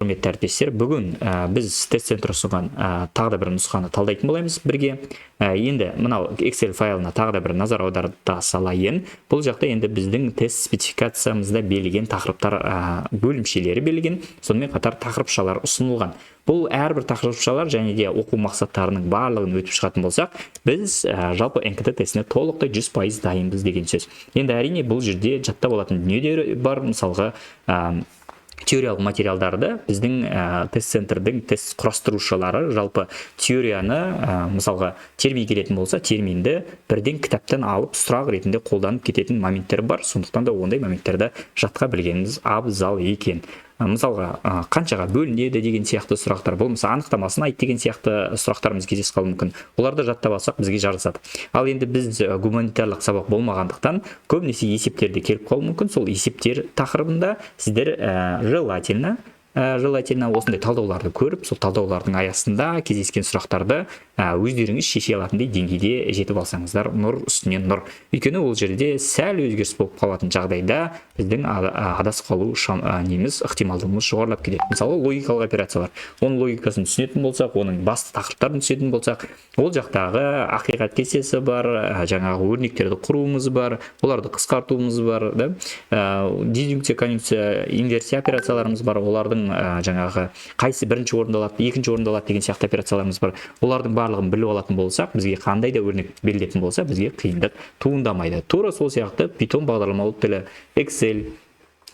Құрметті әріптестер, бүгін біз тест-центр ұсынған тағы да бір нұсқаны талдайтын боламыз бірге. Енді мынау Excel файлына тағы да бір назар аудара салайын. Бұл жақта енді біздің тест спецификациямызда берілген тақырыптар бөлімшелері берілген, сонымен қатар тақырыпшалар ұсынылған. Бұл әрбір тақырыпшалар және де оқу мақсаттарының барлығын өтіп шығатын болсақ, біз жалпы НКТ тестіне толықтай 100% дайынбыз деген сөз. Енді әрине бұл жерде жаттап алатын дүниелер бар, мысалға теориялық материалдарды біздің тест-центрдің тест құрастырушылары жалпы теорияны мысалға термин келетін болса, терминді бірден кітаптан алып сұрақ ретінде қолданып кететін моменттер бар. Сондықтан да ондай моменттерді жатқа білгеніміз абзал екен. Мысалға қаншаға бөлінеді деген сияқты сұрақтар, болмаса анықтамасын айт деген сияқты сұрақтарымыз кездесіп қалуы мүмкін. Оларды жаттап алсақ бізге жарасады. Ал енді біз гуманитарлық сабақ болмағандықтан көбінесе есептерде келіп қалуы мүмкін. Сол есептер тақырыбында сіздер желательно осындай талдауларды көріп, сол талдаулардың аясында кездескен сұрақтарды өздеріңіз шеше алатындай деңгейде жетіп алсаңыздар, нұр үстінен нұр. Өйткені ол жерде сәл өзгеріс болып қалатын жағдайда біздің адасып қалу ықтималдығымыз жоғарылап кетеді. Мысалы, логикалық операциялар. Оның логикасын түсінетін болсақ, оның басты тақырыптарын түсінетін болсақ, ол жақтағы ақиқат кестесі бар, жаңағы өрнектерді құруымыз бар, оларды қысқартуымыз бар, дедукция, конъюнкция, инверсия операцияларымыз бар, олардың жаңағы қайсы бірінші орындалады, екінші орындалады деген сияқты операцияларымыз бар. Олардың барлығын біліп алатын болсақ, бізге қандай да өрнек берілетін болса, бізге қиындық туындамайды. Тура сол сияқты Python бағдарламалық тілі, Excel,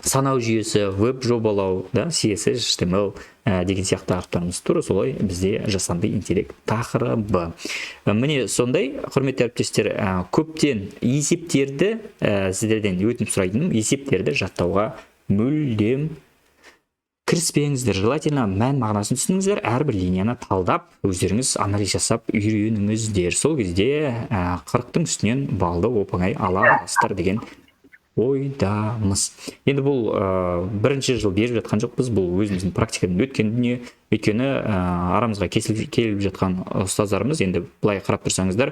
санау жүйесі, веб жобалау, CSS, HTML деген сияқты тақырыптарымыз тура солай бізде жасанды интеллект тақырыбы. Міне сондай, құрметті әріптестер, көптен есептерді сіздерден өтініп сұрайтыным, есептерді жаттауға мүлдем кіріспеңіздер. Желательно мән мағынасын түсініңіздер, әрбір линияны талдап, өздеріңіз анализ жасап үйреніңіздер. Сол кезде 40-тың үстінен балды оп-оңай ала аласыздар деген ойдамыз. Енді бұл бірінші жыл беріп жатқан жоқпыз, бұл өзіміздің практикадан өткен дүние. Өйткені арамызға келіп жатқан ұстаздарымыз, енді былай қарап тұрсаңыздар,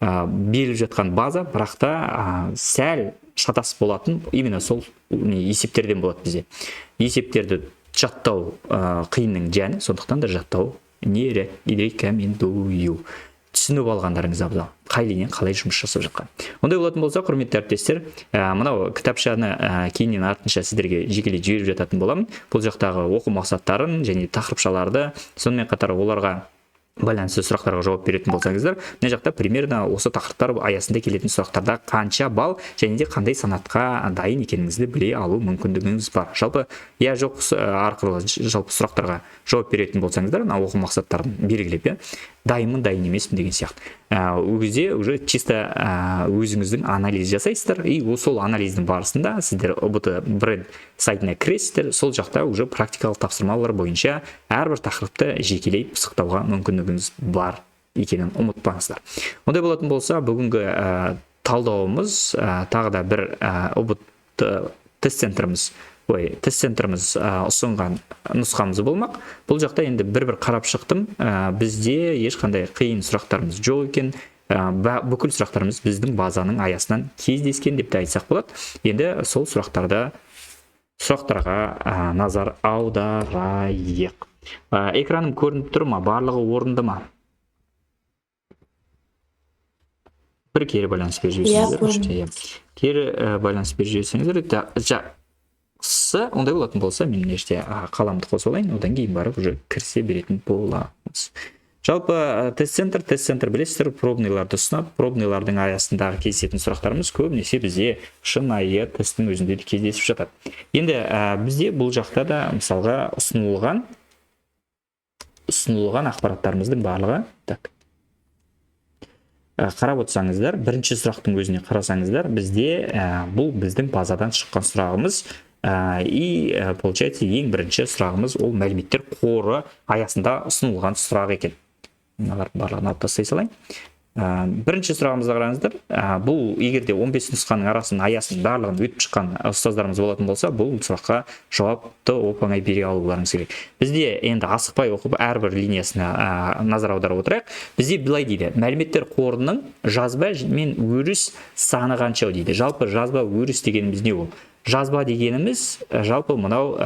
беріліп жатқан база, бірақ та сәл шатас болатын, именно сол есептерден болады бізде. Есептерді жаттау қиынның жәні, сондықтан да жаттау не рекомендую. Түсініп алғандарыңыз абзал. Қай линиян қалай жұмыс жасап жатқан. Ондай болатын болса, құрметті әріптестер, мынау кітапшаны кейіннен артынша сіздерге жекелей жіберіп жататын боламын. Бұл жақтағы оқу мақсаттарын және тақырыпшаларды, сонымен қатар оларға байланысты сұрақтарға жауап беретін болсаңыздар, мына жақта примерно осы тақырыптар аясында келетін сұрақтарда қанша балл және де қандай санатқа дайын екеніңізді біле алу мүмкіндігіңіз бар. Жалпы я жоқ арқылы жалпы сұрақтарға жауап беретін болсаңыздар, мына оқу мақсаттарын белгілеп, дайынмын, дайын емеспін деген сияқты. Ол кезде уже чисто өзіңіздің анализ жасайсыздар, и сол анализдің барысында сіздер ұбт бренд сайтына кіресіздер, сол жақта уже практикалық тапсырмалар бойынша әрбір тақырыпты жекелей пысықтауға мүмкіндігіңіз бар екенін ұмытпаңыздар. Ондай болатын болса, бүгінгі талдауымыз тағы да бір ұбт тест-центріміз ұсынған нұсқамыз болмақ. Бұл жақта енді бір қарап шықтым. Бізде ешқандай қиын сұрақтарымыз жоқ екен. Бүкіл сұрақтарымыз біздің базаның аясынан кездескен деп те айтсақ болады. Енді сол сұрақтарға назар аударайық. Экраным көрініп тұр ма? Барлығы орынды ма? Бір кері байланыс беріп жіберсеңіздер. Кері байланыс беріп жіберсеңіздер. Ондай болатын болса, мен неште қаламды қоса алайын, одан кейін барып уже кірсе беретін боламыз. Жалпы тест-центр білесіздер, пробныйларды ұсынады. Пробныйлардың аясындағы кездесетін сұрақтарымыз көбінесе бізде шынайы тесттің өзінде де кездесіп жатады. Енді бізде бұл жақта да мысалға ұсынылған ақпараттарымыздың барлығы. Қарап отырсаңыздар, бірінші сұрақтың өзіне қарасаңыздар, бізде бұл біздің базадан шыққан сұрағымыз. И получается ең бірінші сұрағымыз ол мәліметтер қоры аясында ұсынылған сұрақ екен. Мыналар барлығын алып тастай салайын. Бірінші сұрағымызға қараңыздар. Бұл егерде 15 нұсқаның аясын барлығын өтіп шыққан ұстаздарымыз болатын болса, бұл сұраққа жауапты оп-оңай бере алуларыңыз керек. Бізде енді асықпай оқып әрбір линиясына назар аударып отырайық. Бізде былай дейді: мәліметтер қорының жазба мен өріс саны қанша дейді. Жалпы жазба өріс дегеніміз не ол? Жазба дегеніміз жалпы мынау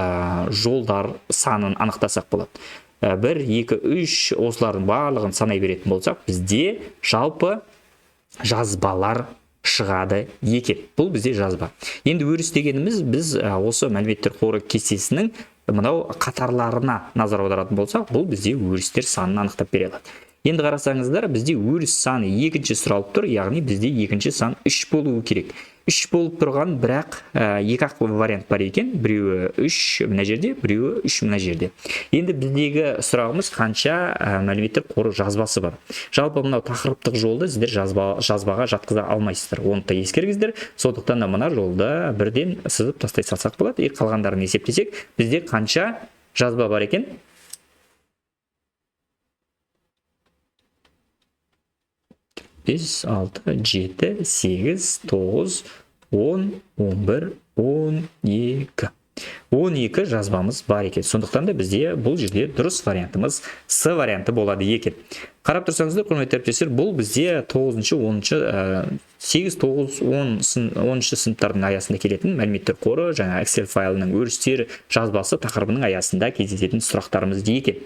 жолдар санын анықтасақ болады. 1, 2, 3 осылардың барлығын санай беретін болсақ, бізде жалпы жазбалар шығады екен. Бұл бізде жазба. Енді өріс дегеніміз біз осы мәліметтер қоры кестесінің мынау қатарларына назар аударатын болсақ, бұл бізде өрістер санын анықтап бере алады. Енді қарасаңыздар, бізде өріс саны екінші сұралып тұр, яғни бізде екінші сан 3 болуы керек. 3 болып тұрған, бірақ екі-ақ вариант бар екен. Біреуі 3 мына жерде, біреуі 3 мына жерде. Енді біздегі сұрағымыз қанша мәліметтер қоры жазбасы бар. Жалпы мынау тақырыптық жолды сіздер жазбаға жатқыза алмайсыздар. Оны да ескеріңіздер. Сондықтан да мына жолды бірден сызып тастай салсақ болады. Қалғандарын есептесек, бізде қанша жазба бар екен? 5, 6, 7, 8, 9, 10, 11, 12. 12 жазбамыз бар екен. Сондықтан да бізде бұл жерде дұрыс вариантымыз С варианты болады екен. Қарап тұрсаңыздар, құрметті әріптестер, бұл бізде 9-шы, 10-шы, 8, 9, 10-шы сыныптардың аясында келетін мәліметтер қоры, жаңа Excel файлының өрістері жазбасы тақырыбының аясында кездесетін сұрақтарымыз екен.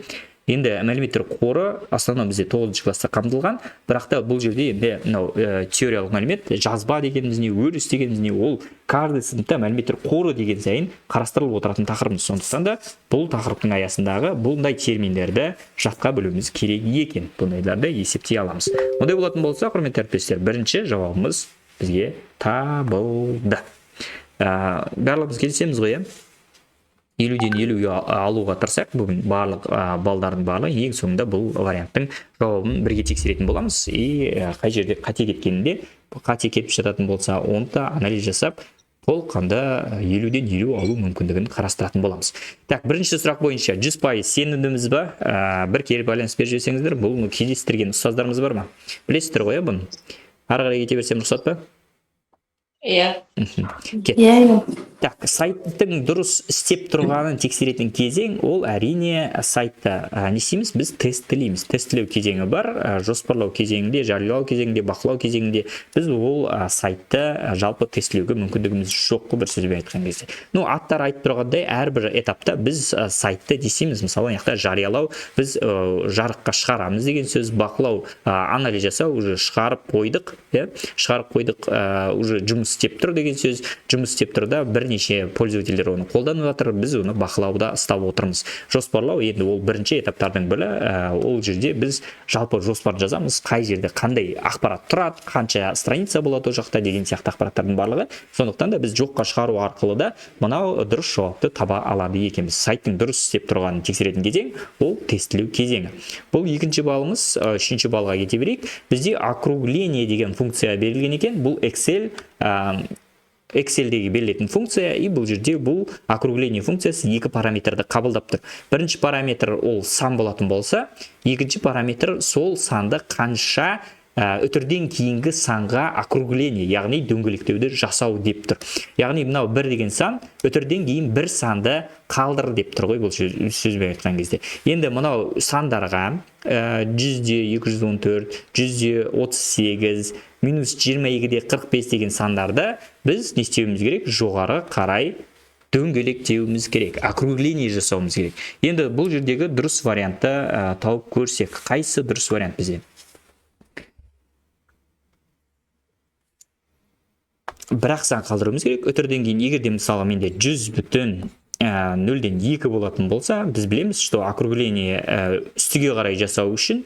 Енді мәліметтер қоры основном бізде 9-шы класста қамтылған, бірақ та бұл жерде енді теориялық мәлімет, жазба дегеніміз не, өріс дегеніміз не, ол каждый сыныпта мәліметтер қоры деген сайын қарастырылып отыратын тақырыбымыз. Сондықтан да бұл тақырыптың аясындағы бұндай терминдерді жатқа білуіміз керек екен. Бұндайларды есептей аламыз. Ондай болатын болса, құрметті әріптестер, бірінші жауабымыз бізге табылды. Барлығымыз келісеміз ғой, 50-ден 50-ге алуға тырысақ, бүгін барлық балдардың барлығы ең соңында бұл варианттың жауабын бірге тексеретін боламыз. Қай жерде қате кеткенінде, қате кетіп жататын болса, оны да анализ жасап, толыққанды 50-ден 50 алу мүмкіндігін қарастыратын боламыз. Так, бірінші сұрақ бойынша 100% сенімдіміз ба? Бір кері байланыс беріп жіберсеңіздер, бұл кездестірген ұстаздарымыз бар ма? Білесіздер ғой, бұны. Ары қарай кете берсем рұқсат па? Иә. Так, сайттың дұрыс істеп тұрғанын тексеретін кезең, ол әрине сайтта не істейміз? Біз тестілейміз. Тестілеу кезеңі бар, жоспарлау кезеңінде, жариялау кезеңінде, бақылау кезеңінде біз ол сайтты жалпы тестілеуге мүмкіндігіміз жоқ, бір сөзбен айтқан кезде. Аттар айтып тұрғандай, әрбір этапта біз сайтты десейміз, мысалы, яқта жариялау, біз жарыққа шығарамыз деген сөз, бақылау, анализ жасау, уже шығарып қойдық, шығарып қойдық, уже жұмыс істеп тұр деген сөз, жұмыс істеп тұр да бірнеше пользовательдер оны қолданып жатыр, біз оны бақылауда ұстап отырмыз. Жоспарлау енді ол бірінші этаптардың бірі, ол жерде біз жалпы жоспар жазамыз, қай жерде қандай ақпарат тұрады, қанша страница болады ол жақта деген сияқты ақпараттардың барлығы. Сондықтан да біз жоққа шығару арқылы да мынау дұрыс жауапты таба алады екенбіз. Сайттың дұрыс істеп тұрғанын тексеретін кезең ол тестілеу кезеңі. Бұл екінші балымыз. Үшінші балға кете берейік. Бізде округление деген функция берілген екен. Бұл Excel-дегі берілетін функция, и бұл жерде бұл округление функциясы екі параметрді қабылдап тұр. Бірінші параметр ол сан болатын болса, екінші параметр сол санды қанша үтірден кейінгі санға округление, яғни дөңгелектеуді жасау деп тұр. Яғни мынау 1 деген сан, үтірден кейін бір санды қалдыр деп тұр ғой, бұл сөзбен айтқан кезде. Енді мынау сандарға 100-214, 100-38, минус 22-де 45 деген сандарды біз не істеуіміз керек? Жоғары қарай дөңгелектеуіміз керек, округление жасауымыз керек. Енді бұл жердегі дұрыс вариантты тауып көрсек, қайсы дұрыс вариант бізде? Бірақ сан қалдыруымыз керек. Өтірден кейін, егерде мысалы менде 100,0-ден 2 болатын болса, біз білеміз, что округление үстіге қарай жасау үшін,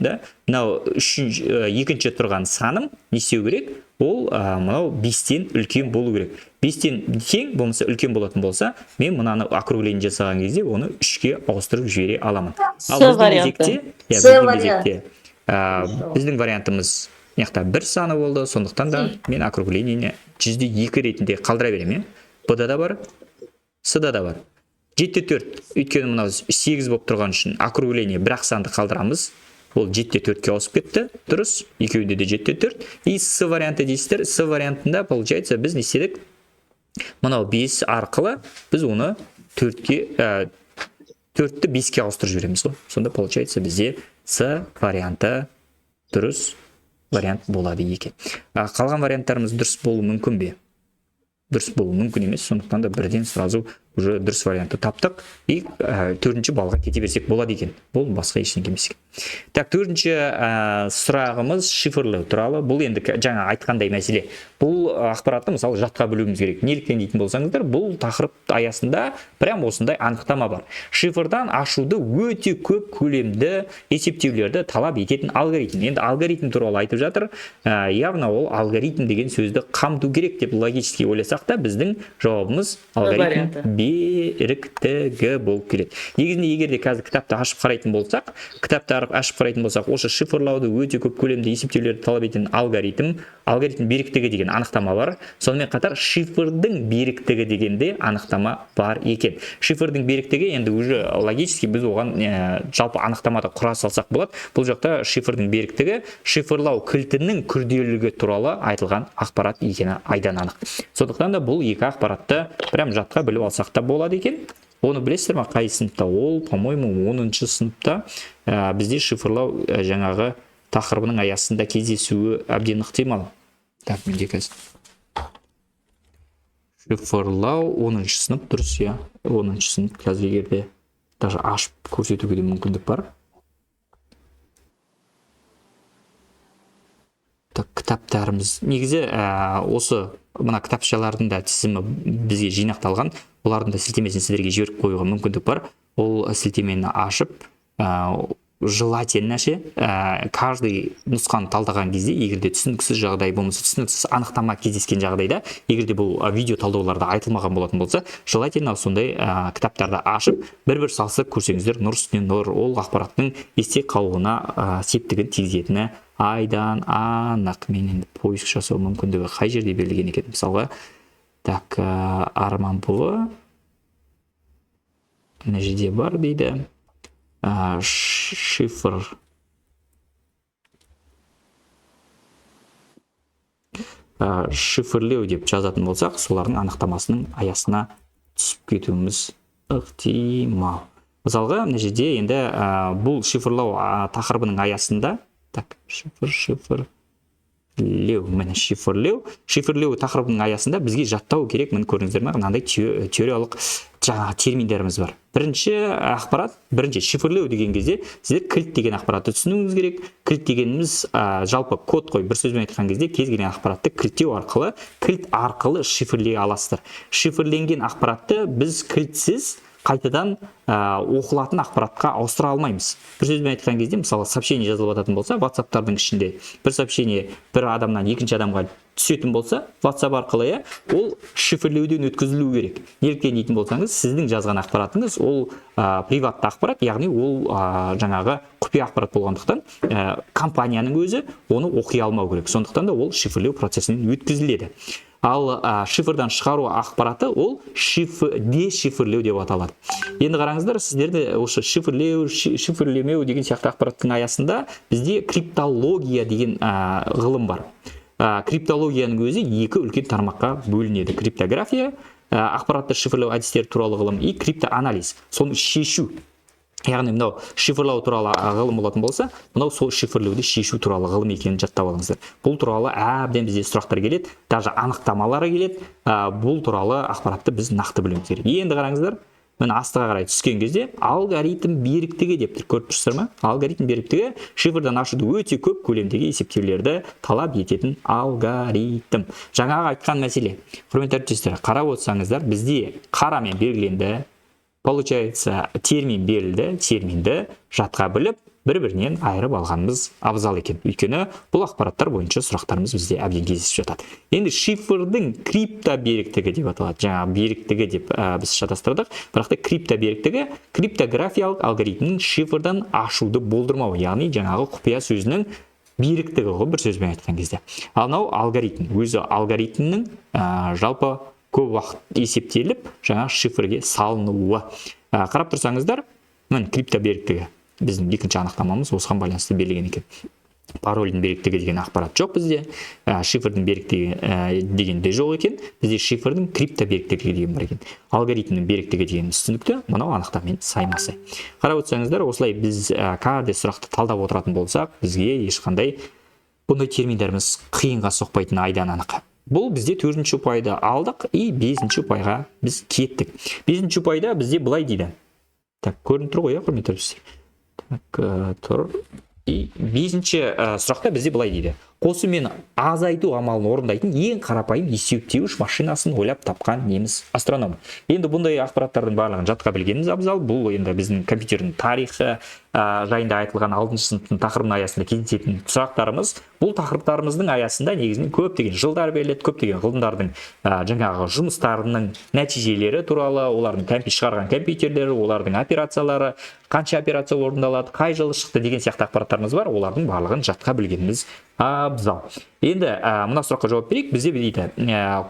мынау екінші тұрған саным не істеу керек? Ол мынау 5-тен үлкен болу керек. 5-тен тең болмаса үлкен болатын болса, мен мынаны округление жасаған кезде оны 3-ке ауыстырып жібере аламын. Ал біздің вариантымыз яқта 1 саны болды, сондықтан да мен округлениені 100-2 ретінде қалдыра берем. Б-да да бар, С-да да бар. 7-4, өйткені мынау 8 болып тұрған үшін округление бірақ санды қалдырамыз. ол 7-4-ке ауысып кетті, дұрыс, екеуінде де 7-4. И С варианты дейсіздер, С вариантында получается біз не істедік? Мынау 5 арқылы біз оны 4-ті 5-ке ауыстырып жібереміз ғой. Сонда получается бізде С варианты дұрыс вариант болады екен. Қалған варианттарымыз дұрыс болуы мүмкін бе? Дұрыс болуы мүмкін емес, сондықтан да бірден сразу уже дұрыс вариантты таптық и 4-ші балға кете берсек болады екен. Бұл басқа ештеңе емес. Так, 4-ші сұрағымыз шифрлеу туралы. Бұл енді жаңа айтқандай мәселе. Бұл ақпаратты мысалы жатқа білуіміз керек. Неліктен дейтін болсаңыздар, бұл тақырып аясында прям осындай анықтама бар. Шифрдан ашуды өте көп көлемді есептеулерді талап ететін алгоритм. Енді алгоритм туралы айтып жатыр. Яғни ол алгоритм деген сөзді қамту керек деп логически ойласақ та, біздің жауабымыз алгоритм беріктігі болып келеді. Негізінде егер де қазір кітапты ашып қарайтын болсақ, осы шифрлауды өте көп көлемді есептеулерді талап ететін алгоритм беріктігі деген анықтама бар. Сонымен қатар шифрдың беріктігі дегенде анықтама бар екен. Шифрдың беріктігі енді уже логически біз оған жалпы анықтамада құра салсақ болады. Бұл жақта шифрдың беріктігі шифрлау кілтінің күрделілігі туралы айтылған ақпарат екені айдан анық. Сондықтан да бұл екі ақпаратты прям жатқа біліп алсақ та болады екен. Оны білесіздер ме, қай сыныпта? Ол, по-моему, 10-ші сыныпта бізде шифрлау жаңағы тақырыбының аясында кездесуі әбден ықтимал. Так, менде қазір шифрлау 10-ші сынып дұрыс, иә. 10-ші сынып қазір егерде даже ашып көрсетуге де мүмкіндік бар. Так, кітаптарымыз негізі осы мына кітапшалардың да тізімі бізге жинақталған. Бұлардың да сілтемесін сіздерге жіберіп қоюға мүмкіндік бар. Ол сілтемені ашып, желательно каждый нұсқаны талдаған кезде, егерде түсініксіз жағдай болмаса, түсініксіз анықтама кездескен жағдайда, егерде бұл видео талдауларда айтылмаған болатын болса, желательно сондай кітаптарды ашып, бір-бір салысып көрсеңіздер, нұр үстіне нұр, ол ақпараттың есте қалуына септігін тигізетіні айдан анық. Мен енді поиск жасау мүмкіндігі қай жерде берілген екен? Мысалға, так, Арман бұлы мына жерде бар дейді. Шифрлеу деп жазатын болсақ, солардың анықтамасының аясына түсіп кетуіміз ықтимал. Мысалға, мына жерде енді бұл шифрлау тақырыбының аясында, так, шифрлеу тақырыбының аясында бізге жаттау керек. Міне көрдіңіздер ме, мынандай теориялық жаңа терминдеріміз бар. Бірінші шифрлеу деген кезде сіздер кілт деген ақпаратты түсінуіңіз керек. Кілт дегеніміз жалпы код қой. Бір сөзбен айтқан кезде кез келген ақпаратты кілт арқылы шифрлей аласыздар. Шифрленген ақпаратты біз кілтсіз қайтадан оқылатын ақпаратқа ауыстыра алмаймыз. Бір сөзбен айтқан кезде, мысалы, сообщение жазылып жататын болса, WhatsApp-тардың ішінде бір сообщение бір адамнан екінші адамға түсетін болса, WhatsApp арқылы, ол шифрлеуден өткізілу керек. Неліктен дейтін болсаңыз, сіздің жазған ақпаратыңыз ол приватты ақпарат, яғни ол жаңағы құпия ақпарат болғандықтан, компанияның өзі оны оқи алмау керек. Сондықтан да ол шифрлеу процесінен өткізіледі. Ал шифрдан шығару ақпараты ол дешифрлеу деп аталады. Енді қараңыздар, сіздерде осы шифрлемеу деген сияқты ақпараттың аясында бізде криптология деген ғылым бар. Криптологияның өзі екі үлкен тармаққа бөлінеді. Криптография, ақпаратты шифрлеу әдістері туралы ғылым, и криптоанализ, соны шешу. Яғни мынау шифрлау туралы ғылым болатын болса, мынау сол шифрлеуді шешу туралы ғылым екенін жаттап алыңыздар. Бұл туралы әбден бізде сұрақтар келеді, даже анықтамалары келеді. Бұл туралы ақпаратты біз нақты білуіміз керек. Енді қараңыздар, мына астыға қарай түскен кезде алгоритм беріктігі деп көріп тұрсыздар ма? Алгоритм беріктігі шифрдан ашуды өте көп көлемдегі есептеулерді талап ететін алгоритм. Жаңағы айтқан мәселе. Құрметті әріптестер, қарап отырсаңыздар, бізде қарамен белгіленді. Получается, термин берілді, терминді жатқа біліп, бір-бірінен айырып алғанымыз абзал екен. Өйткені бұл ақпараттар бойынша сұрақтарымыз бізде әбден кездесіп жатады. Енді шифрдың крипто беріктігі деп аталады. Жаңа беріктігі деп біз шатастырдық. Бірақ та крипто беріктігі криптографиялық алгоритмнің шифрдан ашуды болдырмау, яғни жаңағы құпия сөзінің беріктігі ғой, бір сөзбен айтқан кезде. Ал мынау алгоритм, өзі алгоритмнің жалпы көп уақыт есептеліп, жаңа шифрге салынуы. Қарап тұрсаңыздар, міне крипто беріктігі. біздің екінші анықтамамыз осыған байланысты берілген екен. Парольдің беріктігі деген ақпарат жоқ бізде, шифрдің беріктігі деген де жоқ екен. Бізде шифрдің крипто беріктігі деген бар екен. Алгоритмнің беріктігі деген түсінікті, мынау анықтамамен саймасай. Қарап отырсаңыздар, осылай біз кәде сұрақты талдап отыратын болсақ, бізге ешқандай бұндай терминдеріміз қиынға соқпайтыны айдан анық. Бұл бізде 4-ші ұпайды алдық и 5-ші ұпайға біз кеттік. 5-ші ұпайда бізде былай дейді. Так, көрініп тұр ғой, құрметті әріптестер. Так, тұр. И 5-ші сұрақта бізде былай дейді. Қосу мен азайту амалын орындайтын ең қарапайым есептеуіш машинасын ойлап тапқан неміс астроном. Енді бұндай ақпараттардың барлығын жатқа білгеніміз абзал. Бұл енді біздің компьютердің тарихы жайында айтылған 6-шы сыныптың тақырыбының аясында кездесетін сұрақтарымыз. Бұл тақырыптарымыздың аясында негізінен көптеген жылдар беріледі, көптеген ғылымдардың жаңағы жұмыстарының нәтижелері туралы, олардың шығарған компьютерлері, олардың операциялары, қанша операция орындалады, қай жылы шықты деген сияқты ақпараттарымыз бар. Олардың барлығын жатқа білгеніміз абзал. Енді мына сұраққа жауап берейік. Бізде дейді,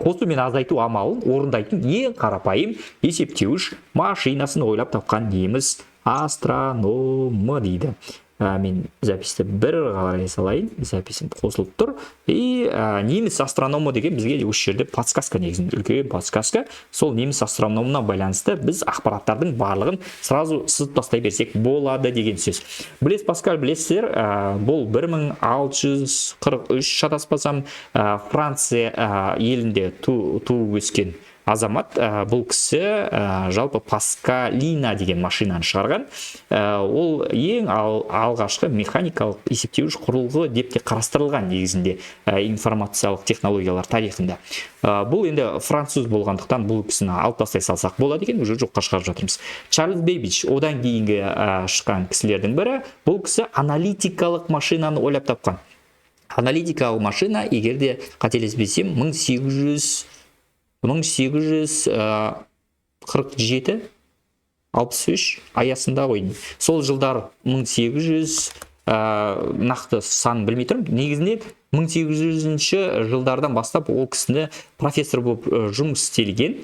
қосу мен азайту амалын орындайтын ең қарапайым есептеуіш машинасын ойлап тапқан неміс астрономы дейді. Мен записьті бір қарай салайын, записім қосылып тұр. И неміс астрономы деген бізге осы жерде подсказка, негізінде үлкен подсказка. Сол неміс астрономына байланысты біз ақпараттардың барлығын сразу сызып тастай берсек болады деген сөз. Блес Паскаль білесіздер, бұл 1643 шатаспасам Франция елінде туып өскен азамат. Бұл кісі жалпы Паскалина деген машинаны шығарған. Ол ең алғашқы механикалық есептеуіш құрылғы деп те қарастырылған негізінде информациялық технологиялар тарихында. Бұл енді француз болғандықтан бұл кісіні алып тастай салсақ болады екен, уже жоққа шығарып жатырмыз. Чарльз Бэббидж одан кейінгі шыққан кісілердің бірі. Бұл кісі аналитикалық машинаны ойлап тапқан. Аналитикалық машина, егерде қателеспесем, 1847-63 аясында ғой. Сол жылдар 1800 нақты сан білмей тұрмын. Негізінде 1800-ші жылдардан бастап ол кісіні профессор болып жұмыс істеген,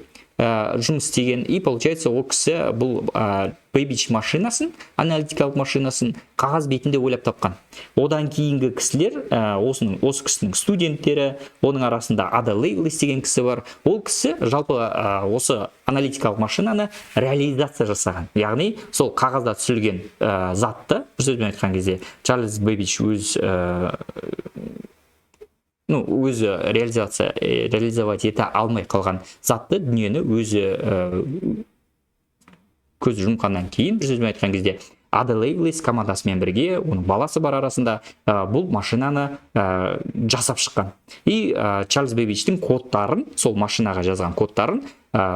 и получается ол кісі бұл Бэббидж машинасын, аналитикалық машинасын қағаз бетінде ойлап тапқан. Одан кейінгі кісілер, осы кісінің студенттері, оның арасында Ада Лейвлес деген кісі бар. Ол кісі жалпы осы аналитикалық машинаны реализация жасаған. Яғни сол қағазда түсірілген затты, бір сөзбен айтқан кезде, Чарльз Бэббидж өзі реализовать ете алмай қалған затты, дүниені өзі көз жұмғаннан кейін, бір сөзбен айтқан кезде, Ада Лейвлес командасымен бірге, оның баласы бар арасында бұл машинаны жасап шыққан. И Чарльз Бэббидждің кодтарын, сол машинаға жазған кодтарын,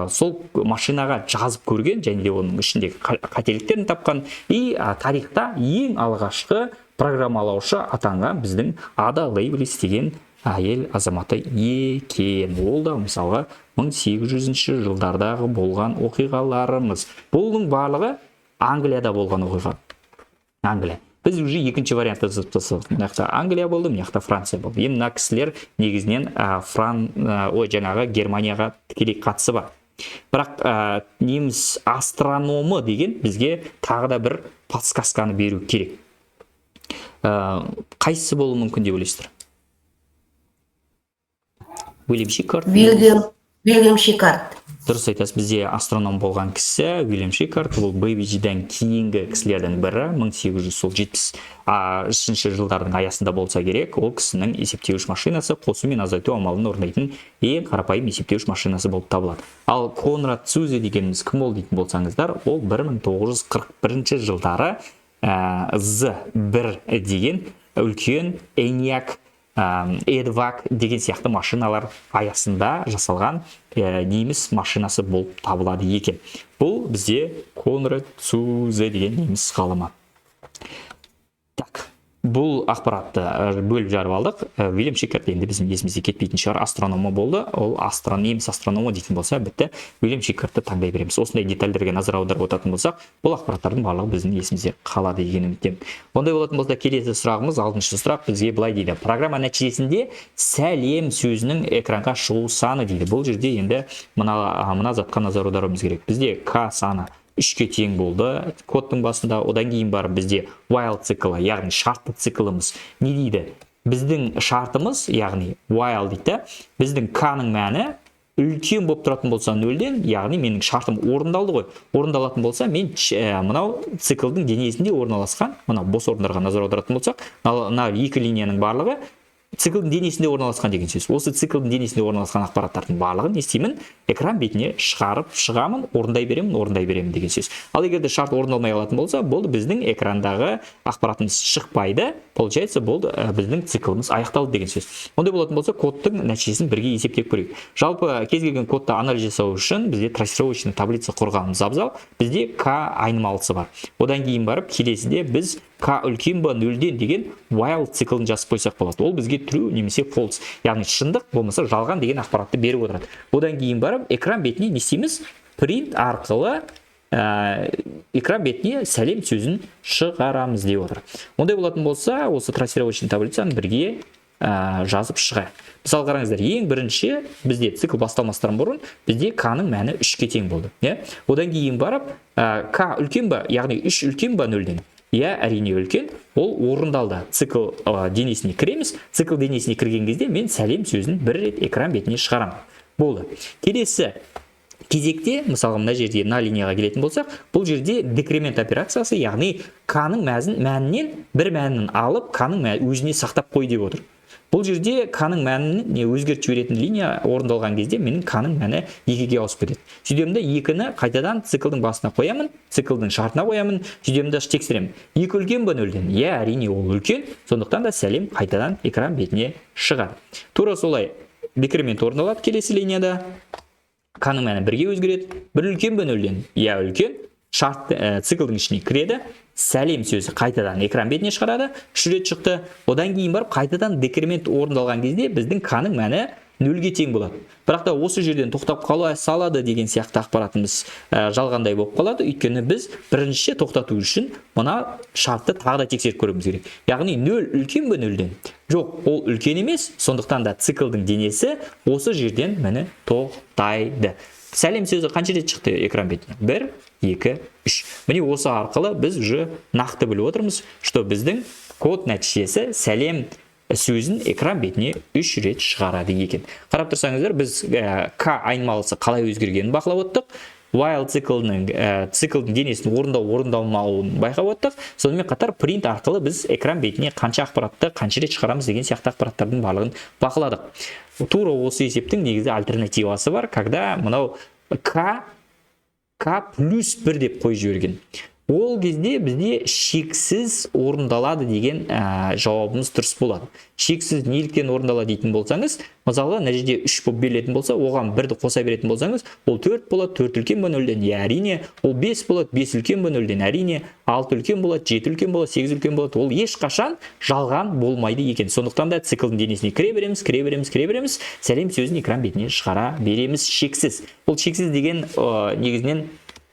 сол машинаға жазып көрген, және де оның ішіндегі қателіктерін тапқан. И тарихта ең алғашқы программалаушы атанған біздің Ада Лейвлес деген әйел азаматы екен. Ол да мысалға 1800-ші жылдардағы болған оқиғаларымыз. Бұның барлығы Англияда болған оқиға. Англия. Біз уже екінші вариантты жазып тастадық. Мына Англия болды, мына Франция болды. Енді мына кісілер негізінен жаңағы Германияға тікелей қатысы бар. Бірақ неміс астрономы деген бізге тағы да бір подсказканы беру керек. Қайсысы болуы мүмкін деп ойлайсыздар? Уильям Шикард. Вильям Шикард. Дұрыс айтасыз, бізде астроном болған кісі Уильям Шикард, бұл Бэббиджден кейінгі кісілердің бірі, 1870 жылдардың аясында болса керек. Ол кісінің есептеуіш машинасы қосу мен азайту амалын орындайтын ең қарапайым есептеуіш машинасы болып табылады. Ал Конрад Цузе дегеніміз кім ол дейтін болсаңыздар, ол 1941 жылдары Z1 деген үлкен ENIAC EDVAC деген сияқты машиналар аясында жасалған неміс машинасы болып табылады екен. Бұл бізде Конрад Цузе деген неміс ғалымы. Так, бұл ақпаратты бөліп жарып алдық. Уильям Шикард енді біздің есімізде кетпейтін шығар, астрономы болды. Ол неміс астрономы дейтін болса, бітті. Уильям Шикардты таңдай береміз. Осындай детальдерге назар аударып отыратын болсақ, бұл ақпараттардың барлығы біздің есімізде қалады деген үміттемін. Ондай болатын болса, келесі сұрағымыз, 6-шы сұрақ бізге былай дейді. Программа нәтижесінде сәлем сөзінің экранға шығу саны дейді. Бұл жерде енді мына затқа назар аударуымыз керек. Бізде К саны 3-ке тең болды кодтың басында. Одан кейін барып бізде while циклы, яғни шартты циклымыз не дейді? Біздің шартымыз, яғни while дейді, біздің k-ның мәні үлкен болып тұратын болса 0-ден, яғни менің шартым орындалды ғой. Орындалатын болса, мен мынау циклдың денесінде орналасқан, мынау бос орындарға назар аударатын болсақ, мына екі линияның барлығы циклдың денесінде орналасқан деген сөз. Осы циклдың денесінде орналасқан ақпараттардың барлығын не істеймін? Экран бетіне шығарып шығамын, орындай беремін деген сөз. Ал егер де шарт орындалмай қалатын болса, болды біздің экрандағы ақпаратымыз шықпайды. Получается, болды біздің циклымыз аяқталды деген сөз. Ондай болатын болса, кодтың нәтижесін бірге есептеп көрейік. Жалпы кез келген кодты анализ жасау үшін бізде трассировочный таблица құрғанымыз абзал. Бізде k айнымалысы бар. Одан кейін барып келесіде біз k үлкен ба 0-ден деген while циклын жазып қойсақ болады. Ол бізге true немесе false, яғни шындық болмаса жалған деген ақпаратты беріп отырады. Одан кейін барып экран бетіне не істейміз? Print арқылы экран бетіне сәлем сөзін шығарамыз деп отыр. Ондай болатын болса, осы трассировочный таблицаны бірге жазып шығайық. Мысалы қараңыздар, ең бірінші бізде цикл басталмастан бұрын бізде k-ның мәні 3-ке тең болды. Одан кейін барып k үлкен ба, яғни 3 үлкен ба 0-ден? Әрине үлкен, ол орындалды. Цикл денесіне кіреміз. Цикл денесіне кірген кезде мен сәлем сөзін бір рет экран бетіне шығарамын. Болды. Келесі кезекте, мысалы мына жерде мына линияға келетін болсақ, бұл жерде декремент операциясы, яғни k-ның мәнінен бір мәнін алып, k-ның өзіне сақтап қой деп отыр. Бұл жерде k-ның мәнін өзгертіп жіберетін линия орындалған кезде менің k-ның мәні 2-ге ауысып кетеді. Сөйтемді 2-ні қайтадан циклдың басына қоямын, циклдың шартына қоямын, сөйтемді тексеремін. 2 үлкен ба 0-ден? Әрине ол үлкен, сондықтан да сәлем қайтадан экран бетіне шығады. Тура солай декремент орындалады келесі линияда. K-ның мәні 1-ге өзгереді. 1 үлкен ба 0-ден? Үлкен. Шарт циклдың ішіне кіреді. Сәлем сөзі қайтадан экран бетіне шығарады. 3 рет шықты. Одан кейін барып қайтадан декремент орындалған кезде біздің k-ның мәні 0-ге тең болады. Бірақ та осы жерден тоқтап қала салады деген сияқты ақпаратымыз жалғандай болып қалады. Өйткені біз бірінші тоқтату үшін мына шартты тағы да тексеріп көруіміз керек. Яғни 0 үлкен ба 0-ден? Жоқ, ол үлкен емес. Сондықтан да циклдың денесі осы жерден міне тоқтайды. Сәлем сөзі қанша рет шықты экран бетіне? 1, 2, 3. Міне осы арқылы біз уже нақты біліп отырмыз, что біздің код нәтижесі сәлем сөзін экран бетіне 3 рет шығарады екен. Қарап тұрсаңыздар, біз k айнымалысы қалай өзгергенін бақылап оттық. While циклдың денесін орындалмауын байқап оттық. Сонымен қатар print арқылы біз экран бетіне қанша ақпаратты қанша рет шығарамыз деген сияқты ақпараттардың барлығын бақыладық. Тура осы есептің негізі альтернативасы бар, когда мынау k плюс 1 деп қойып жіберген. Ол кезде бізде шексіз орындалады деген жауабымыз дұрыс болады. Шексіз неліктен орындалады дейтін болсаңыз, мысалы, мына жерде 3 болып берілетін болса, оған 1-ді қоса беретін болсаңыз, ол 4 болады, 4 үлкен ба 0-ден? Әрине, ол 5 болады, 5 үлкен ба 0-ден? Әрине, 6 үлкен болады, 7 үлкен болады, 8 үлкен болады. Ол ешқашан жалған болмайды екен. Сондықтан да циклдың денесіне кіре береміз, сәлем сөзін экран бетіне шығара береміз шексіз. Ол шексіз деген негізінен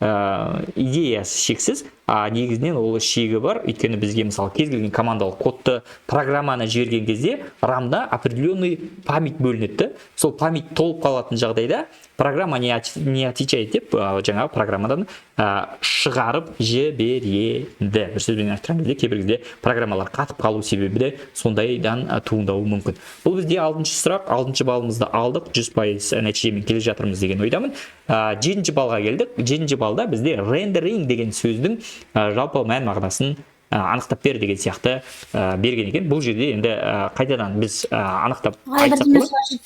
идеясы шексіз, негізінен ол шегі бар. Өйткені бізге мысалы кез келген командалық кодты программаны жіберген кезде рамда определенный память бөлінеді. Сол память толып қалатын жағдайда программа не отвечает деп жаңағы программадан шығарып жібереді. Бір сөзбен айтқан кезде кейбір кезде программалар қатып қалу себебі де сондайдан туындауы мүмкін. Бұл бізде 6-шы сұрақ, 6-шы балымызды алдық, 100% нәтижемен келе жатырмыз деген ойдамын. 7-ші балға келдік. 7-ші балда бізде rendering деген сөздің жалпы мән мағынасын анықтап бер деген сияқты берген екен. Бұл жерде енді қайтадан біз анықтап айтсақ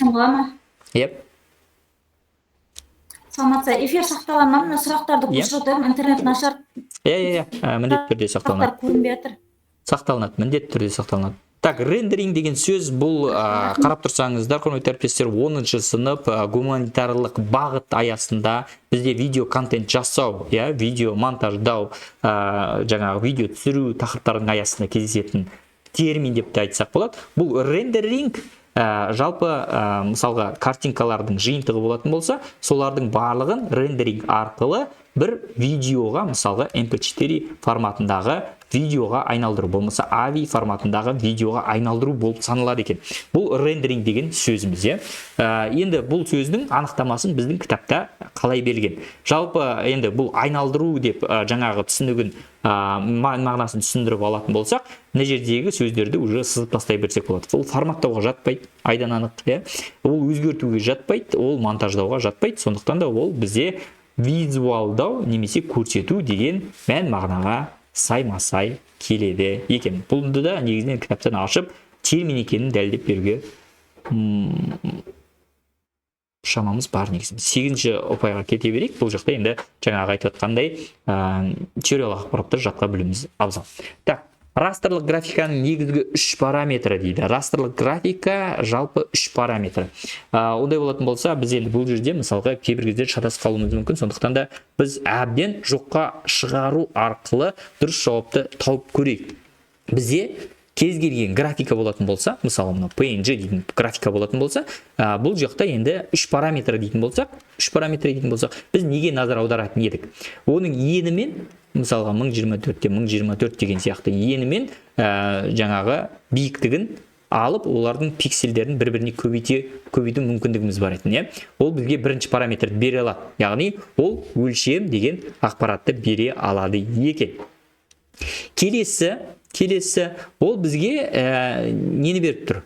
болады. Саламатсыз, эфир сақталған ма? Мына сұрақтарды қосып интернет нашар. Міндетті түрде сақталынады. Сұрақтар көрінбей жатыр. Сақталынады, міндетті түрде сақталынады. Так, рендеринг деген сөз бұл қарап тұрсаңыздар, құрметті әріптестер, 10-шы сынып гуманитарлық бағыт аясында бізде видео контент жасау, видео монтаждау, жаңағы видео түсіру тақырыптардың аясында кездесетін термин деп те айтсақ болады. Бұл рендеринг жалпы мысалға картинкалардың жиынтығы болатын болса, солардың барлығын рендеринг арқылы бір видеоға мысалға MP4 форматындағы видеоға айналдыру болмаса AVI форматындағы видеоға айналдыру болып саналады екен. Бұл рендеринг деген сөзіміз, енді бұл сөздің анықтамасын біздің кітапта қалай берілген. Жалпы енді бұл айналдыру деп жаңағы түсінігін мағынасын түсіндіріп алатын болсақ, мына жердегі сөздерді уже сызып тастай берсек болады. Ол форматтауға жатпайды, айдан анық, ол өзгертуге жатпайды, ол монтаждауға жатпайды. Сондықтан да ол бізде визуалдау немесе көрсету деген мән мағынаға сайма-сай келеді екен. Бұлды да негізінен кітаптан ашып, термин екенін дәлдеп беруге шамамыз бар негізінде. 8-ші ұпайға кете берейік. Бұл жақта енді жаңағы айтып отқандай теориялық ақпаратты жатқа білуіміз абзал. Так, растрлық графиканың негізгі 3 параметрі дейді. Растрлық графика жалпы 3 параметрі. Ондай болатын болса, біз енді бұл жерде мысалға кейбір кезде шатасып қалуымыз мүмкін. Сондықтан да біз әбден жоққа шығару арқылы дұрыс жауапты тауып көрейік. Бізде кез келген графика болатын болса, мысалы мына PNG дейтін графика болатын болса, бұл жақта енді 3 параметр дейтін болсақ, біз неге назар аударатын едік? Оның енімен, мысалға 1024-те 1024 деген сияқты енімен жаңағы биіктігін алып, олардың пиксельдерін бір-біріне көбейту мүмкіндігіміз бар еді. Ол бізге бірінші параметр бере алады. Яғни ол өлшем деген ақпаратты бере алады екен. Келесі, ол бізге нені беріп тұр?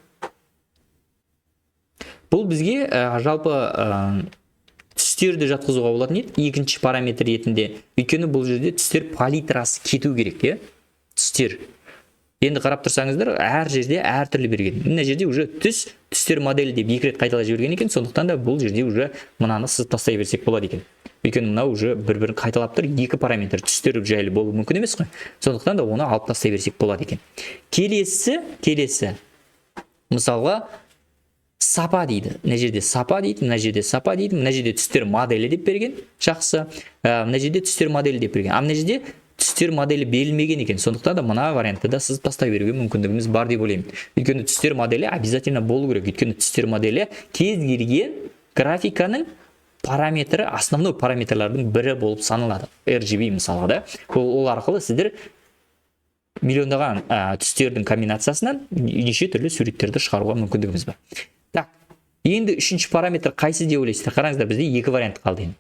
Бұл бізге жалпы түстерді жатқызуға болатын еді, екінші параметр ретінде. Өйткені бұл жерде түстер палитрасы кету керек, түстер. Енді қарап тұрсаңыздар, әр жерде әр түрлі берген. Мына жерде уже түстер моделі деп 2 рет қайталай жіберген екен, сондықтан да бұл жерде уже мынаны сызып тастай берсек болады екен. Өйткені мынау уже бір-бірін қайталап тұр, 2 параметр түстер жайлы болуы мүмкін емес қой. Сондықтан да оны алып тастай берсек болады екен. Келесі. Мысалға сапа дейді. Мына жерде сапа дейді, мына жерде түстер моделі деп берген. Жақсы. Мына жерде түстер моделі деп берген. Мына жерде түстер моделі берілмеген екен. Сондықтан да мына вариантты да сызып тастай беруге мүмкіндігіміз бар деп ойлаймын. Өйткені түстер моделі обязательно болу керек. Өйткені түстер моделі кез келген графиканың параметрі, основной параметрлардың бірі болып саналады. RGB мысалға да. Ол арқылы сіздер миллиондаған түстердің комбинациясынан неше түрлі суреттерді шығаруға мүмкіндігіміз бар. Так, енді 3-ші параметр қайсы деп ойлайсыздар? Қараңыздар, бізде 2 вариант қалды енді.